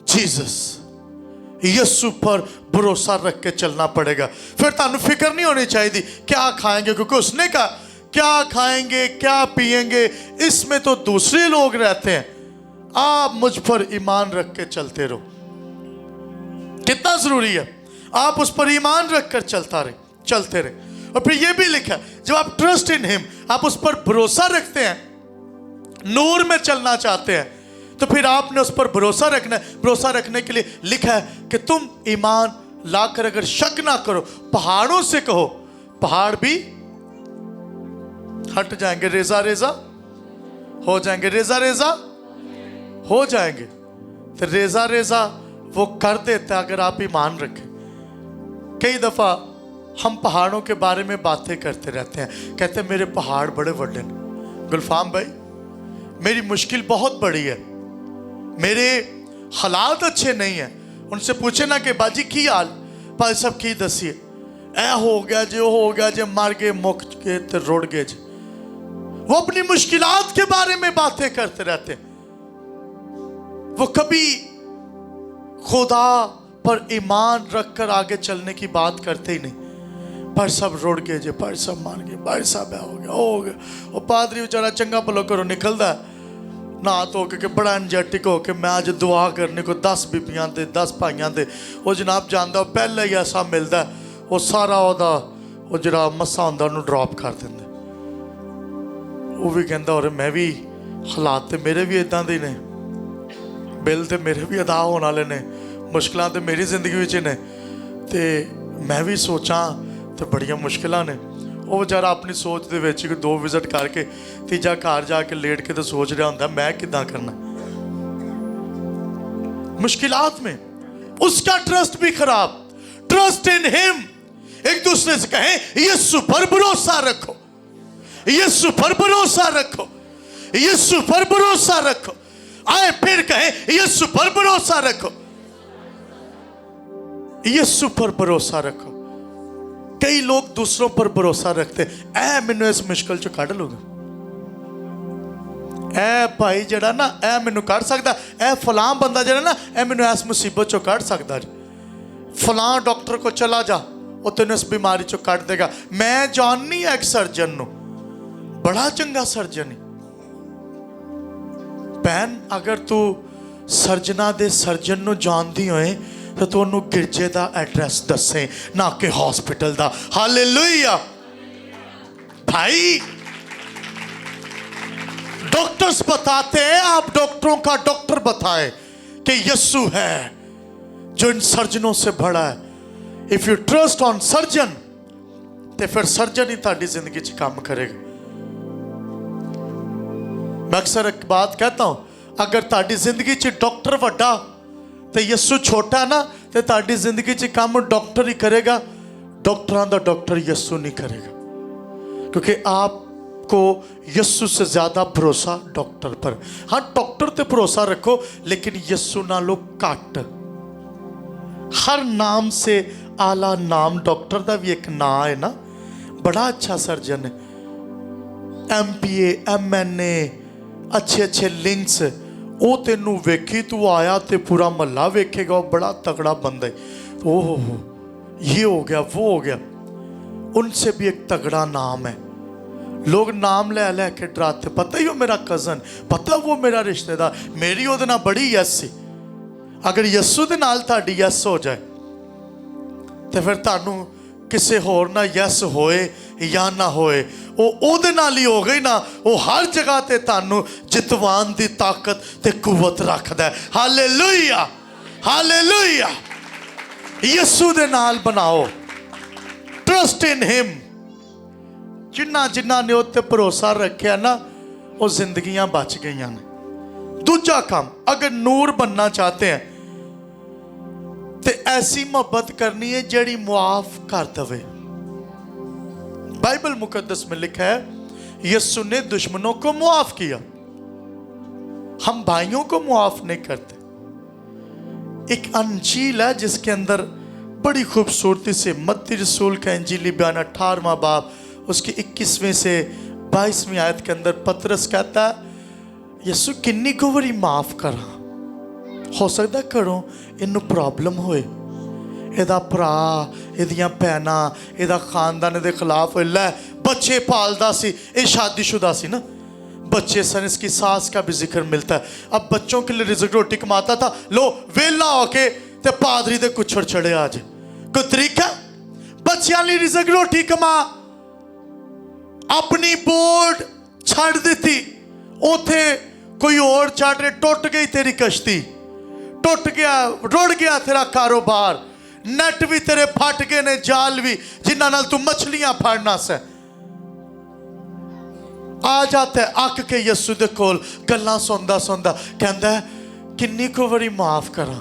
जीसस, यीशु पर भरोसा रख के चलना पड़ेगा। फिर तानू फिक्र नहीं होनी चाहिए क्या खाएंगे, क्योंकि उसने कहा क्या खाएंगे क्या पिएंगे इसमें तो दूसरे लोग रहते हैं, आप मुझ पर ईमान रख के चलते रहो। कितना जरूरी है आप उस पर ईमान रख कर चलते रहे। और फिर यह भी लिखा जब आप ट्रस्ट इन हिम, आप उस पर भरोसा रखते हैं, नूर में चलना चाहते हैं, तो फिर आपने उस पर भरोसा रखना है। भरोसा रखने के लिए लिखा है कि तुम ईमान लाकर अगर शक ना करो, पहाड़ों से कहो, पहाड़ भी हट जाएंगे, रेजा रेजा हो जाएंगे, रेजा रेजा हो जाएंगे। तो रेजा रेजा वो कर देता अगर आप ईमान रखें। कई दफा हम पहाड़ों के बारे में बातें करते रहते हैं, कहते हैं मेरे पहाड़ बड़े बड़े हैं। गुलफाम भाई, मेरी मुश्किल बहुत बड़ी है, मेरे हालात अच्छे नहीं हैं। उनसे पूछे ना कि बाजी की हाल, भाई सब की दसिए, ऐ हो गया जे, हो गया जे, मर गए, मुक गए तो रुड़ गए जे। वो अपनी मुश्किलात के बारे में बातें करते रहते हैं, वो कभी खुदा पर ईमान रखकर आगे चलने की बात करते ही नहीं। पर सब रुड़ गए जे, पर सब मार गए, पर सब हो गया। वो पादरी बेचारा चंगा भलो घरों निकलता है ना तो के बड़ा एनर्जेटिक हो के, मैं आज दुआ करने को 10 बीबियां दे 10 भाइयां दे, वो जनाब जाता पहले ही ऐसा मिलता है, वो सारा वो जरा मस्सा होंदा उन्होंने ड्रॉप कर देंगे। वो भी कहता और मैं भी हालात तो मेरे भी इदां दे ने, बिल तो मेरे भी अदा होने वाले ने, मुश्किलां तो मेरी जिंदगी विच ने, ते मैं भी सोचा तो बड़ियां मुश्किलां ने। वो बेचारा अपनी सोच दे विच 2 विजिट करके तीजा घर जाके लेट के तो सोच रहा होंदा मैं किदां करना। मुश्किलात में उसका ट्रस्ट भी खराब। ट्रस्ट इन हिम, एक दूसरे से कहें यीशु पर भरोसा रखो, यीशु पर भरोसा रखो, यीशु पर भरोसा रखो। आए फिर कहें यीशु पर भरोसा रखो, यीशु पर भरोसा रखो। कई लोग दूसरों पर भरोसा रखते, ऐ मैनू इस मुश्किल चो कढ़ लूगा, ऐ भाई जड़ा ना ऐ मैनू कढ़ सकता, ऐ फलां बंदा जड़ा ना ऐ मैनू इस मुसीबत चो कढ़ सकता, फलां डॉक्टर को चला जा वो तेन इस बीमारी चो कढ़ देगा। मैं जाननी है एक सर्जन नू, बड़ा चंगा सर्जन है। भैन अगर तू सर्जना दे सर्जन नू जानदी होए तो तू उन्होंने गिरजे का एड्रैस दसे, ना कि हॉस्पिटल का। हालेलुया भाई, डॉक्टर्स बताते हैं, आप डॉक्टरों का डॉक्टर बताए कि यीशु है जो इन सर्जनों से बड़ा है। If you trust on surgeon तो फिर सर्जन ही ताड़ी जिंदगी च काम करेगा। मैं अक्सर एक बात कहता हूं, अगर ताड़ी जिंदगी च डॉक्टर वड्डा तो यस्सु छोटा ना तो ताड़ी जिंदगी च काम डॉक्टर ही करेगा, डॉक्टरां दा डॉक्टर यस्सु नहीं करेगा, क्योंकि आपको यस्सु से ज़्यादा भरोसा डॉक्टर पर। हाँ, डॉक्टर ते भरोसा रखो, लेकिन यस्सु नालों घट। हर नाम से आला नाम, डॉक्टर का भी एक नाम है ना, बड़ा अच्छा सर्जन है, MPA MNA, अच्छे अच्छे लिंक्स। वो तेनू वेखी तू आया तो पूरा महला वेखेगा, वो बड़ा तगड़ा बंदा है। ओहो ये हो गया वो हो गया, उनसे भी एक तगड़ा नाम है। लोग नाम ले के डराते, पता ही हो मेरा कज़न, पता वो मेरा रिश्तेदार, मेरी ਉਹਦੇ ਨਾਲ बड़ी यस सी। अगर यस्सु दे नाल ਤੁਹਾਡੀ यस हो जाए तो फिर ਤੁਹਾਨੂੰ ਕਿਸੇ ਹੋਰ ਨਾਲ यस होए या ना होए, वो ਉਹਦੇ ਨਾਲ ही हो गई ना। वो हर जगह ते ਤੁਹਾਨੂੰ जितवान दी ताकत ते कुवत रखदा है। Hallelujah hallelujah. यस्सु दे नाल बनाओ, ट्रस्ट इन हिम। जिन्ना जिन्ना ने उत्ते भरोसा रखिया ना, वो जिंदगियां बच गई ने। दूजा काम, अगर नूर बनना चाहते हैं तो ऐसी मोहब्बत करनी है जड़ी मुआफ कर दवे। बाइबल मुकद्दस में लिखा है यस्सु ने दुश्मनों को मुआफ किया। हम भाइयों को मुआफ नहीं करते। एक अंजील है जिसके अंदर बड़ी खूबसूरती से मत्ती रसूल का इंजीली बयान 18वां बाब उसकी 21वें से 22वीं आयत के अंदर पतरस कहता है यस्सु किन्नी को बारी माफ करा, हो सकता करो इनू प्रॉब्लम होए, ਇਹਦਾ ਭਰਾ ਇਹਦੀਆਂ ਭੈਣਾਂ ਇਹਦਾ खानदान ਦੇ खिलाफ होए। लै बच्चे पालदा सी, ये शादीशुदा सी ना, बच्चे सन, इसकी सास का भी जिक्र मिलता है। अब बच्चों के लिए रिज़्क रोटी कमाता था, लो वेला होके ते पादरी दे कुछड़ चढ़े आज। कोई तरीका बच्चों लिए रिज़्क रोटी कमा, अपनी बोर्ड छड़ दी, उथे कोई और चढ़ रहे, टुट गई तेरी कश्ती, टुट गया रुड़ गया तेरा कारोबार, नेट भी तेरे फट गए ने, जाल भी जिन्हां नाल तू मछलियां फड़ना से। आ जाता है अक के यस्सु दे कोल, गल्लां सुनदा सुनदा कहंदा है किन्नी को बारी माफ करा।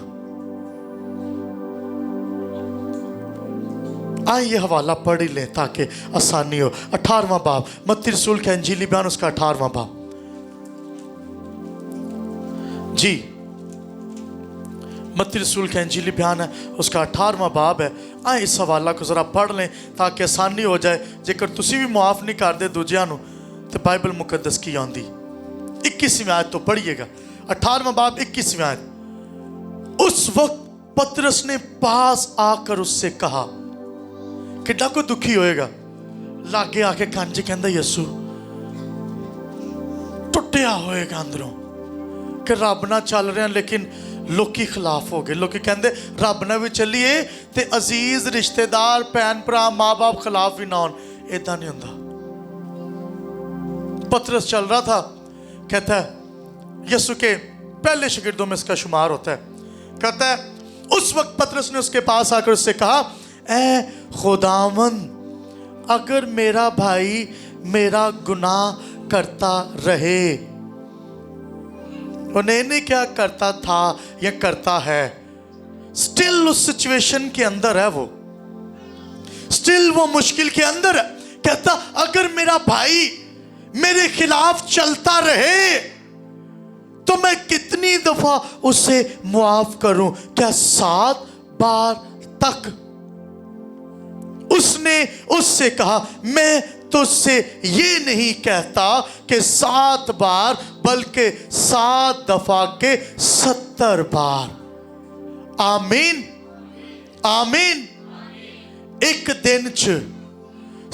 आइए ये हवाला पढ़ ही लें ताकि आसानी हो। 18वां बाब मत्ती रसूल का इंजीली बयान उसका 18वां बाब जी, मत्ती रसूल का इंजीली बयान है उसका 18वां बाब है। आए इस हवाला को ज़रा पढ़ लें ताकि आसानी हो जाए। जेकर तुसी भी मुआफ नहीं करते दूजियां नूं तो बाइबल मुकद्दस की आंदी 21वीं आयत तो पढ़िएगा। 18वां बाब 21वीं आयत। उस वक्त पतरस ने पास आकर उससे कहा, कितना को दुखी होएगा, लागे आके कंज कहंदा यस्सु टुटिया होएगा अंदरों कि रब ना चल रहे हैं लेकिन लोकी खिलाफ हो गए। लोकी कहते रब ना भी चलिए ते अजीज रिश्तेदार भैन भरा माँ बाप खिलाफ भी ना हो। इदा नहीं होंदा। पतरस चल रहा था, कहता है यस्सु के पहले शागिर्दों में इसका शुमार होता है। कहता है उस वक्त पतरस ने उसके पास आकर उससे कहा, ऐ खुदावंद अगर मेरा भाई मेरा गुनाह करता रहे, उन्हें नहीं क्या करता था या करता है, स्टिल उस सिचुएशन के अंदर है, वो स्टिल वो मुश्किल के अंदर है। कहता अगर मेरा भाई मेरे खिलाफ चलता रहे तो मैं कितनी दफा उसे मुआफ करूं, क्या 7 बार तक? उसने उससे कहा, मैं तुझसे ये नहीं कहता कि 7 बार बल्कि 7 दफा के 70 बार। आमीन आमीन। एक दिन च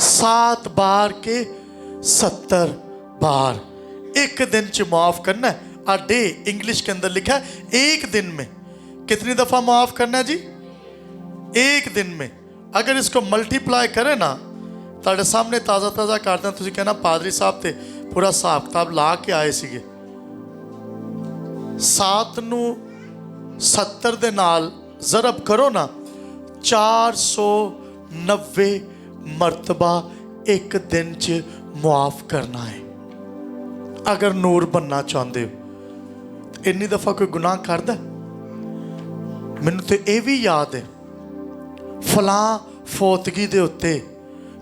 7 बार के 70 बार एक दिन च माफ करना है। आ डे इंग्लिश के अंदर लिखा है एक दिन में कितनी दफा माफ करना है जी? एक दिन में। अगर इसको मल्टीप्लाई करें ना, ताड़े सामने ताज़ा ताज़ा करते हैं, तुझे कहना पादरी साहब थे पूरा हिसाब किताब ला के आए सीगे। 7 नू 70 दे नाल ज़रब करो ना, 490 मरतबा एक दिन च मुआफ करना है। अगर नूर बनना चाहते हो, इन्नी दफ़ा कोई गुनाह करदा? मैनू तो यह भी याद है फलां फोतगी दे उत्ते,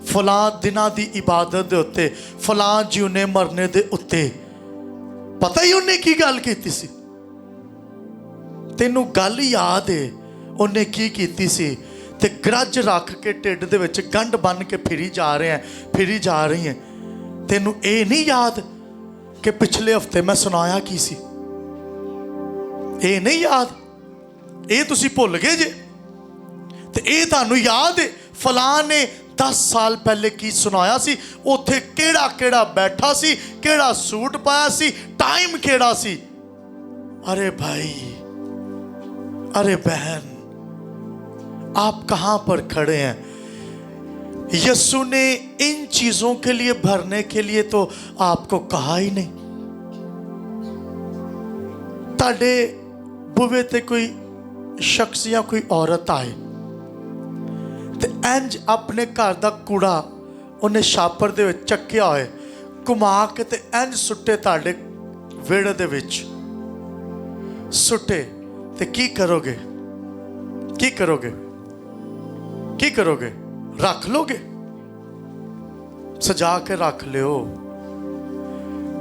फलां दिनां दी इबादत दे उत्ते, फलां जीने मरने दे उत्ते पता ही उन्हें की गल कीती सी। तेनू गल याद है उन्हें की कीती सी ते ग्रज रख के ढिड दे विच गंढ बन के फिरी जा रहे हैं, फिरी जा रही हैं। तेनू ये नहीं याद कि पिछले हफ्ते मैं सुनाया की सी? ये नहीं याद? ये तुसी भुल गए जे? ते ये तुहानू याद है फलां ने 10 साल पहले की सुनाया सी, उत्थे केड़ा केड़ा बैठा सी, केड़ा सूट पाया सी, टाइम केड़ा सी। अरे भाई, अरे बहन, आप कहां पर खड़े हैं? यीशु ने इन चीजों के लिए भरने के लिए तो आपको कहा ही नहीं। ताडे बुवे ते कोई शख्स या कोई औरत आए ते इंज अपने घर दा कूड़ा उन्हें छापर दे विच चक्किया होए, घुमा के ते इंज सुट्टे ताडे वेड़े दे विच सुट्टे, ते की करोगे? की करोगे? की करोगे? रख लोगे? सजा के रख लियो,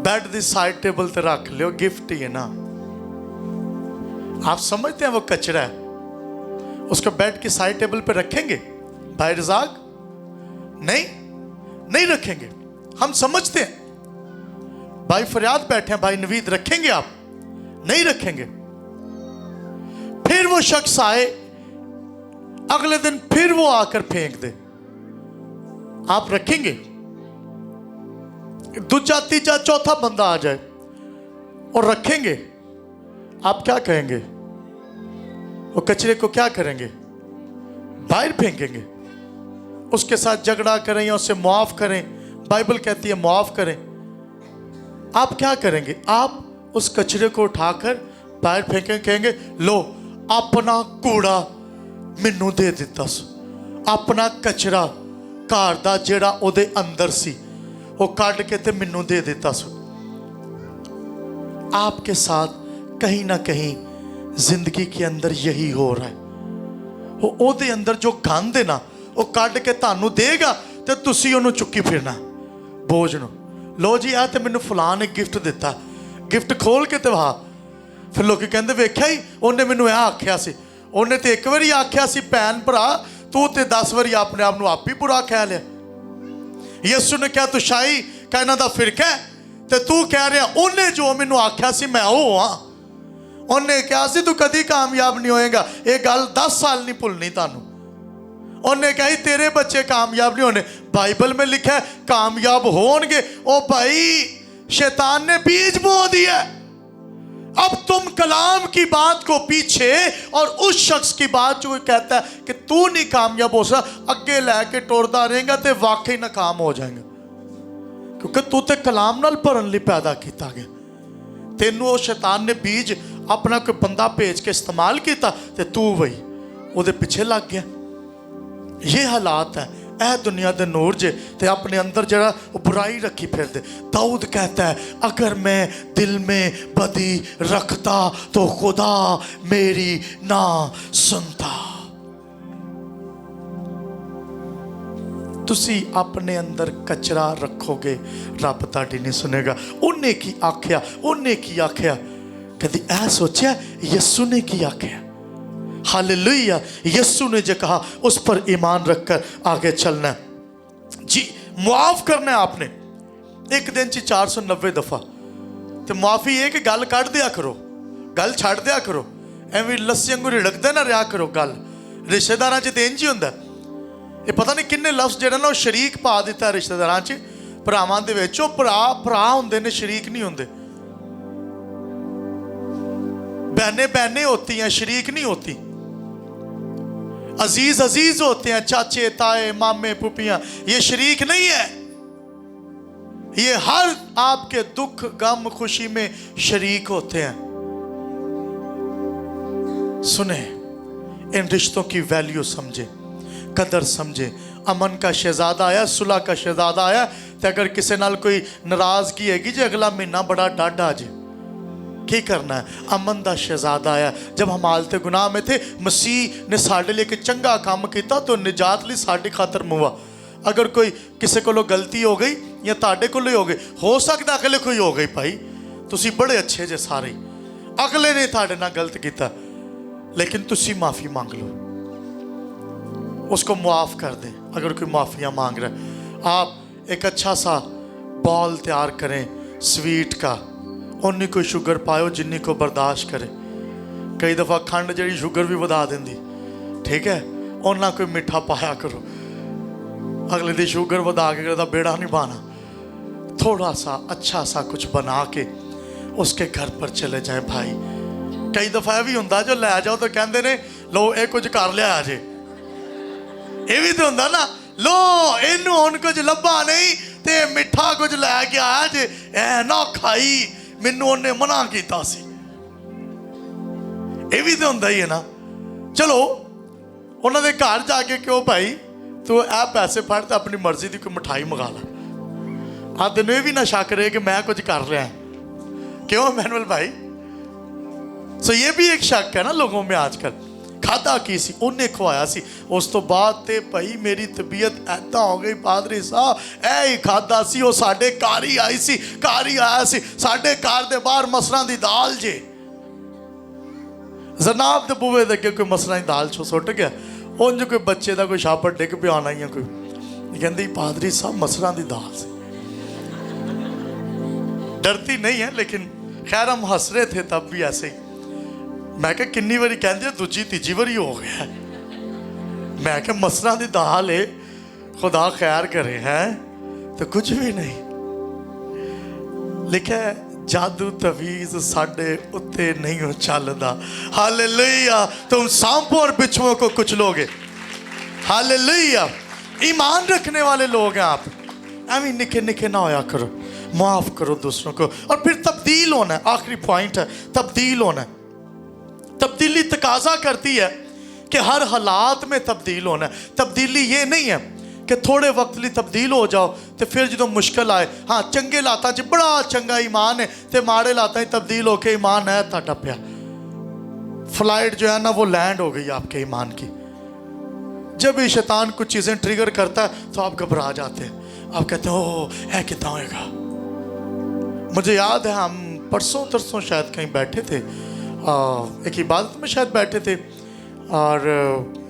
बेड दी साइड टेबल ते रख लियो, गिफ्ट ही है ना। आप समझते हैं वो कचरा है, उसको बेड की साइड टेबल पे रखेंगे? भाई रजाक, नहीं, नहीं रखेंगे। हम समझते हैं। भाई फरियाद बैठे हैं, भाई नवीद, रखेंगे आप? नहीं रखेंगे। फिर वो शख्स आए, अगले दिन फिर वो आकर फेंक दे, आप रखेंगे? दूसरा तीसरा चौथा बंदा आ जाए और रखेंगे? आप क्या कहेंगे? वो कचरे को क्या करेंगे? बाहर फेंकेंगे, उसके साथ झगड़ा करें या उसे मुआफ करें। बाइबल कहती है मुआफ करें। आप क्या करेंगे? आप उस कचरे को उठाकर बाहर फेंकेंगे, कहेंगे लो अपना कूड़ा मैनू दे दिता सो, अपना कचरा घर दा जेड़ा ओदे अंदर सी वो कट के ते मैनू दे दिता सो। आपके साथ कहीं ना कहीं जिंदगी के अंदर यही हो रहा है। वो ओदे अंदर जो गंद है ना वो कट के तानू देगा ते तुसी ओनू चुक्की फिरना बोझ नू। लो जी आ ते मैनू फलां ने गिफ्ट दिता, गिफ्ट खोल के ते वहा। फिर लोग कहते वेख्या ही उन्हें मैनू यह आख्या सी, उन्हें तो एक बारी आख्या सी भैन भरा, तू तो 10 बारी अपने आप आप ही बुरा कह लिया। यीशु ने क्या तू शाही का इन्हां दा फिरका है ते तू कह रहा उन्हें जो मैनू आख्या सी मैं वो हाँ। उन्हें कहा सी तू कदी कामयाब नहीं होएगा, ये गल 10 साल नहीं भुलनी तानू। उन्हें कहा तेरे बच्चे कामयाब नहीं होने, बाइबल में लिखा है कामयाब होंगे। ओ भाई, शैतान ने बीज बो दिया। अब तुम कलाम की बात को पीछे और उस शख्स की बात जो कहता है कि तू नहीं कामयाब हो सकता अगे लैके टुरदा रहेगा तो वाकई नाकाम हो जाएगा, क्योंकि तू तो कलाम नाल भरन लई पैदा किया गया। तेनू शैतान ने बीज अपना कोई बंदा भेज के इस्तेमाल किया तो तू वही उहदे पिछे लग गया। ये हालात है ए दुनिया दे नूर जे ते अपने अंदर जरा बुराई रखी फिर दे। दाऊद कहता है अगर मैं दिल में बदी रखता तो खुदा मेरी ना सुनता। तुसी अपने अंदर कचरा रखोगे रब ताड़ी नहीं सुनेगा। उन्हें की आख्या, उन्हें की आख्या, कभी ऐ सोचा यीशु ने की आख्या? हालेलुया। यीशु ने जो कहा उस पर ईमान रखकर आगे चलना है जी। मुआफ करना है आपने एक दिन च 490 दफा। तो मुआफी है कि गल कट दिया करो, गल छड़ दिया करो, एवं लस्सी वांगू रिड़कदे ना रहा करो। गल रिश्तेदारां च इंज ही हुंदा। ये पता नहीं किन्ने लफ्ज़ जिहड़ा ना शरीक पा दिता रिश्तेदारां च, भरावां दे विच ओह भरा हुंदे ने, शरीक नहीं हुंदे। बहनें बहनें होती हैं, शरीक नहीं होती। अजीज अजीज होते हैं, चाचे ताए मामे पुपियां, ये शरीक नहीं है। ये हर आपके दुख गम खुशी में शरीक होते हैं। सुने, इन रिश्तों की वैल्यू समझे, कदर समझे। अमन का शहजादा आया, सुलह का शहजादा आया, तो अगर किसी नाल कोई नाराजगी हैगी जी अगला महीना बड़ा डाढ़ा जे की करना है। अमन दा शहजादा आया। जब हम हालते गुनाह में थे, मसीह ने साढ़े लिए एक चंगा काम किया तो निजात लिए साढ़े खातर मुआ। अगर कोई किसी को गलती हो गई या ताड़े को हो गई, हो सकता अगले कोई हो गई, भाई तुसी बड़े अच्छे जे सारे, अगले ने ताड़े ना गलत किया, लेकिन तुसी माफ़ी मांग लो, उसको मुआफ़ कर दें। अगर कोई माफ़िया मांग रहा है, आप एक अच्छा सा बॉल तैयार करें स्वीट का, उन्नी कोई शुगर पाओ जिन्नी को बर्दाश्त करे। कई दफ़ा खंड जी शुगर भी बढ़ा देंदी, ठीक है, उन्ना कोई मिठा पाया करो, अगले दी शुगर बढ़ा के करता बेड़ा नहीं पाना। थोड़ा सा अच्छा सा कुछ बना के उसके घर पर चले जाए भाई। कई दफ़ा भी होंगे जो लै जाओ तो कहते ने लो ये कुछ कर लिया अजे, ये भी तो होंगे ना, लो इनू हुण कुछ लभा नहीं ते मिठा कुछ लैके आया जे, ऐ ना खाई, मैनू उन्हें मना किया सी। ये भी तो होंगे ही है ना। चलो उन्होंने घर जाके क्यों भाई तू ए पैसे फड़ तो अपनी मर्जी की कोई मिठाई मंगा ला, हाँ तेन ये भी ना शक रहे कि मैं कुछ कर रहा, क्यों मैनुअल भाई। सो ये भी एक शक है ना लोगों में आजकल। खादा की सी उन्हें खवाया सी, उस तो बाद ते भाई मेरी तबीयत ऐदा हो गई पादरी साहब, ऐ ही खादा सी, वो साडे घर ही आई सी, घर ही आया सी, साडे घर दे बाहर मसरां दी दाल जे, जनाब दे बूहे दे अगे कोई मसरां दी दाल छो सुट गया, उंज कोई बच्चे का कोई छापड़ डिग पिया आना ही कोई, कहती पादरी साहब मसरां दी दाल से। डरती नहीं है, लेकिन खैर हम हंस रहे थे तब भी ऐसे ही। मैं क्या किन्नी बारी कहते दूजी तीजी बारी हो गया, मैं क्या मसरां दी दाल है, खुदा खैर करे हैं, तो कुछ भी नहीं लिखा है, जादू तवीज साडे उत्ते नहीं हो चलदा। हालेलुया, तुम सांपों और बिच्छुओं को कुचलोगे। हालेलुया, ईमान रखने वाले लोग हैं आप, एवं निके निके ना होया करो, माफ करो दूसरों को, और फिर तब्दील होना है। आखिरी पॉइंट है तब्दील होना है। तब्दीली तकाजा करती है कि हर हालात में तब्दील होना है। तब्दीली ये नहीं है कि थोड़े वक्त लिए तब्दील हो जाओ तो फिर जो मुश्किल आए, हाँ चंगे लाता च बड़ा चंगा ईमान है तो माड़े लाता ही तब्दील होके ईमान है था टप्या, फ्लाइट जो है ना वो लैंड हो गई आपके ईमान की। जब भी शैतान कुछ चीज़ें ट्रिगर करता है तो आप घबरा जाते हैं, आप कहते हैं ओ है कितना होएगा। मुझे याद है हम परसों तरसों शायद कहीं बैठे थे, एक इबादत में शायद बैठे थे, और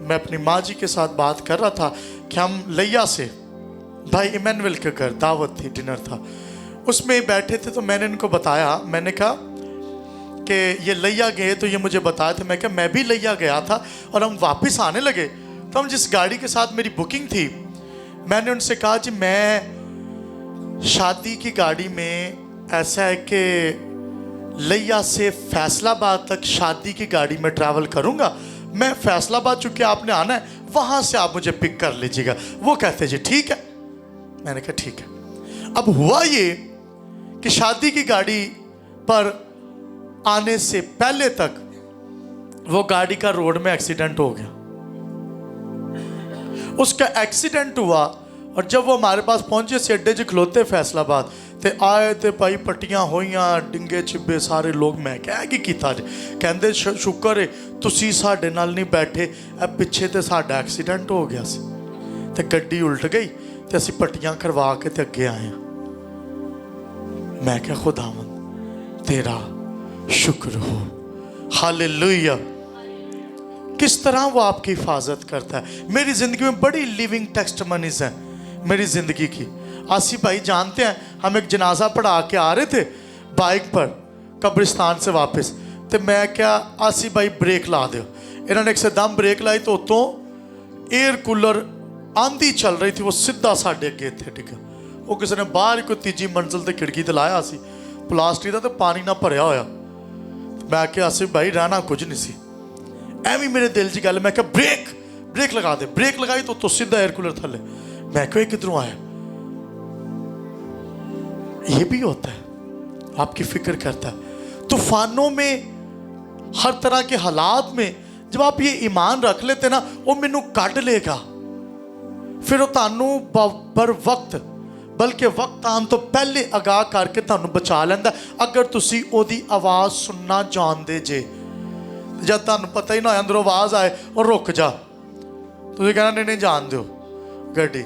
मैं अपनी माँ जी के साथ बात कर रहा था कि हम लैया से भाई इमैनुअल के घर दावत थी, डिनर था, उसमें बैठे थे। तो मैंने इनको बताया, मैंने कहा कि ये लैया गए, तो ये मुझे बताया था। मैं कहा मैं भी लैया गया था, और हम वापस आने लगे तो हम जिस गाड़ी के साथ मेरी बुकिंग थी, मैंने उनसे कहा जी मैं शादी की गाड़ी में ऐसा है कि लैया से फैसलाबाद तक शादी की गाड़ी में ट्रैवल करूंगा, मैं फैसलाबाद चूंकि आपने आना है वहां से आप मुझे पिक कर लीजिएगा। वो कहते जी ठीक है। मैंने कहा ठीक है। अब हुआ ये कि शादी की गाड़ी पर आने से पहले तक वो गाड़ी का रोड में एक्सीडेंट हो गया। उसका एक्सीडेंट हुआ, और जब वो हमारे पास पहुंचे से अड्डे च खलोते फैसलाबाद ते आए ते भाई पट्टियां होइयां, डिंगे चिब्बे सारे लोग। मैं क्या कि कीता जे, कहंदे शुक्र है तुसी साडे नाल नहीं बैठे, अब पिछे ते साडा एक्सीडेंट हो गया सी ते गड्डी उल्ट गई ते असीं पट्टियां करवा के ते अगे आए। मैं क्या खुदावंद तेरा शुक्र हो। हालेलुया। किस तरह वो आपकी हिफाजत करता है। मेरी ज़िंदगी में बड़ी लिविंग टेस्टमनीज़ हैं मेरी ज़िंदगी की। आसिफ भाई जानते हैं, हम एक जनाजा पढ़ा के आ रहे थे बाइक पर कब्रिस्तान से वापस, तो मैं क्या आसिफ भाई ब्रेक ला दो, इन्होंने एक दम ब्रेक लाई तो उतों एयर कूलर आंधी चल रही थी, वो सीधा साढ़े अगे थे टिका। वो किसी ने बाहर कोई तीजी मंजिल से खिड़की ते लाया सी प्लास्टिक का, तो पानी ना भरिया होया। मैं क्या आसिफ भाई रहना कुछ नहीं सी, एवं मेरे दिल की गल। मैं क्या ब्रेक लगा दे, ब्रेक लगाई तो सीधा एयर कूलर थले। मैं क्यों किधरों आया। ये भी होता है, आपकी फिक्र करता है। तूफानों में, हर तरह के हालात में जब आप ये ईमान रख लेते ना, वो मैनू कढ़ लेगा, फिर वो तानू बर वक्त बल्कि वक्त आने तो पहले आगाह करके तुहानू बचा लैंदा अगर तुसी ओदी आवाज़ सुनना जानते जे। जब तुहानू पता ही ना हो अंदरों आवाज़ आए और रुक जा, तुसी कहना नहीं नहीं जान दो गड्डी।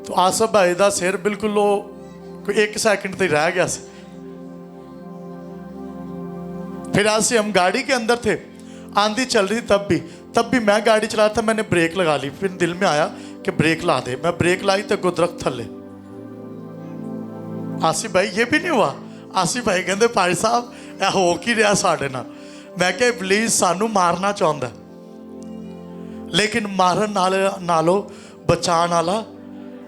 तो आसफ भाई का सिर बिल्कुल वो कोई 1 सेकंड तक रह गया सी। फिर ऐसे हम गाड़ी के अंदर थे, आंधी चल रही थी, तब भी मैं गाड़ी चला रहा था, मैंने ब्रेक लगा ली। फिर दिल में आया कि ब्रेक ला दे, मैं ब्रेक लाई तो गुदरख्त थले। आसिफ भाई ये भी नहीं हुआ। आसिफ भाई कहते भाई साहब यह हो की रहा साढ़े नाल। मैं क्या इबलीस सानू मारना चाहता, लेकिन मारन नालों बचाने वाला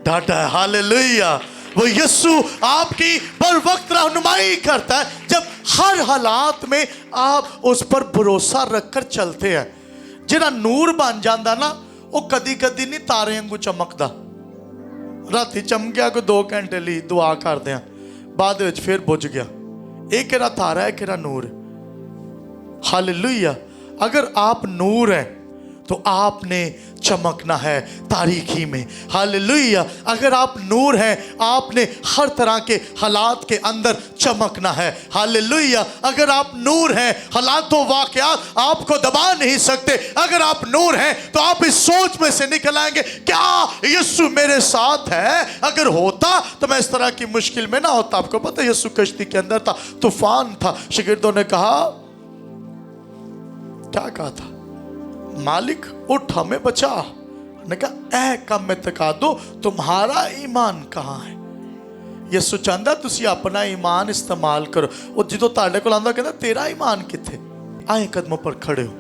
डाटा है। हालेलुया। वो यीशु आपकी बर वक्त रहनुमाई करता है जब हर हालात में आप उस पर भरोसा रखकर चलते हैं। जिहड़ा नूर बन जाता ना वो कदी कदी नहीं तारे वांगू चमकदा। राती चमकिया कोई 2 घंटे ली दुआ करते हैं, बाद विच फिर बुझ गया। एक केड़ा तारा है, केड़ा नूर है। हालेलुया। अगर आप नूर हैं तो आपने चमकना है तारीकी में। हालेलुया। अगर आप नूर हैं आपने हर तरह के हालात के अंदर चमकना है। हालेलुया। अगर आप नूर हैं हालातों वाक़यात आपको दबा नहीं सकते। अगर आप नूर हैं तो आप इस सोच में से निकल आएंगे क्या यीशु मेरे साथ है। अगर होता तो मैं इस तरह की मुश्किल में ना होता। आपको पता है यीशु कश्ती के अंदर था, तूफान था, शागिर्दों ने कहा, क्या कहा था, मालिक उठ हमें बचा। ने कहा ऐ कम में तका दो, तुम्हारा ईमान कहाँ है। यीशु चाहता तुसी अपना ईमान इस्तेमाल करो। और जो तुहाडे कोल आंदा कहता तेरा ईमान किथे। आए कदमों पर खड़े हो।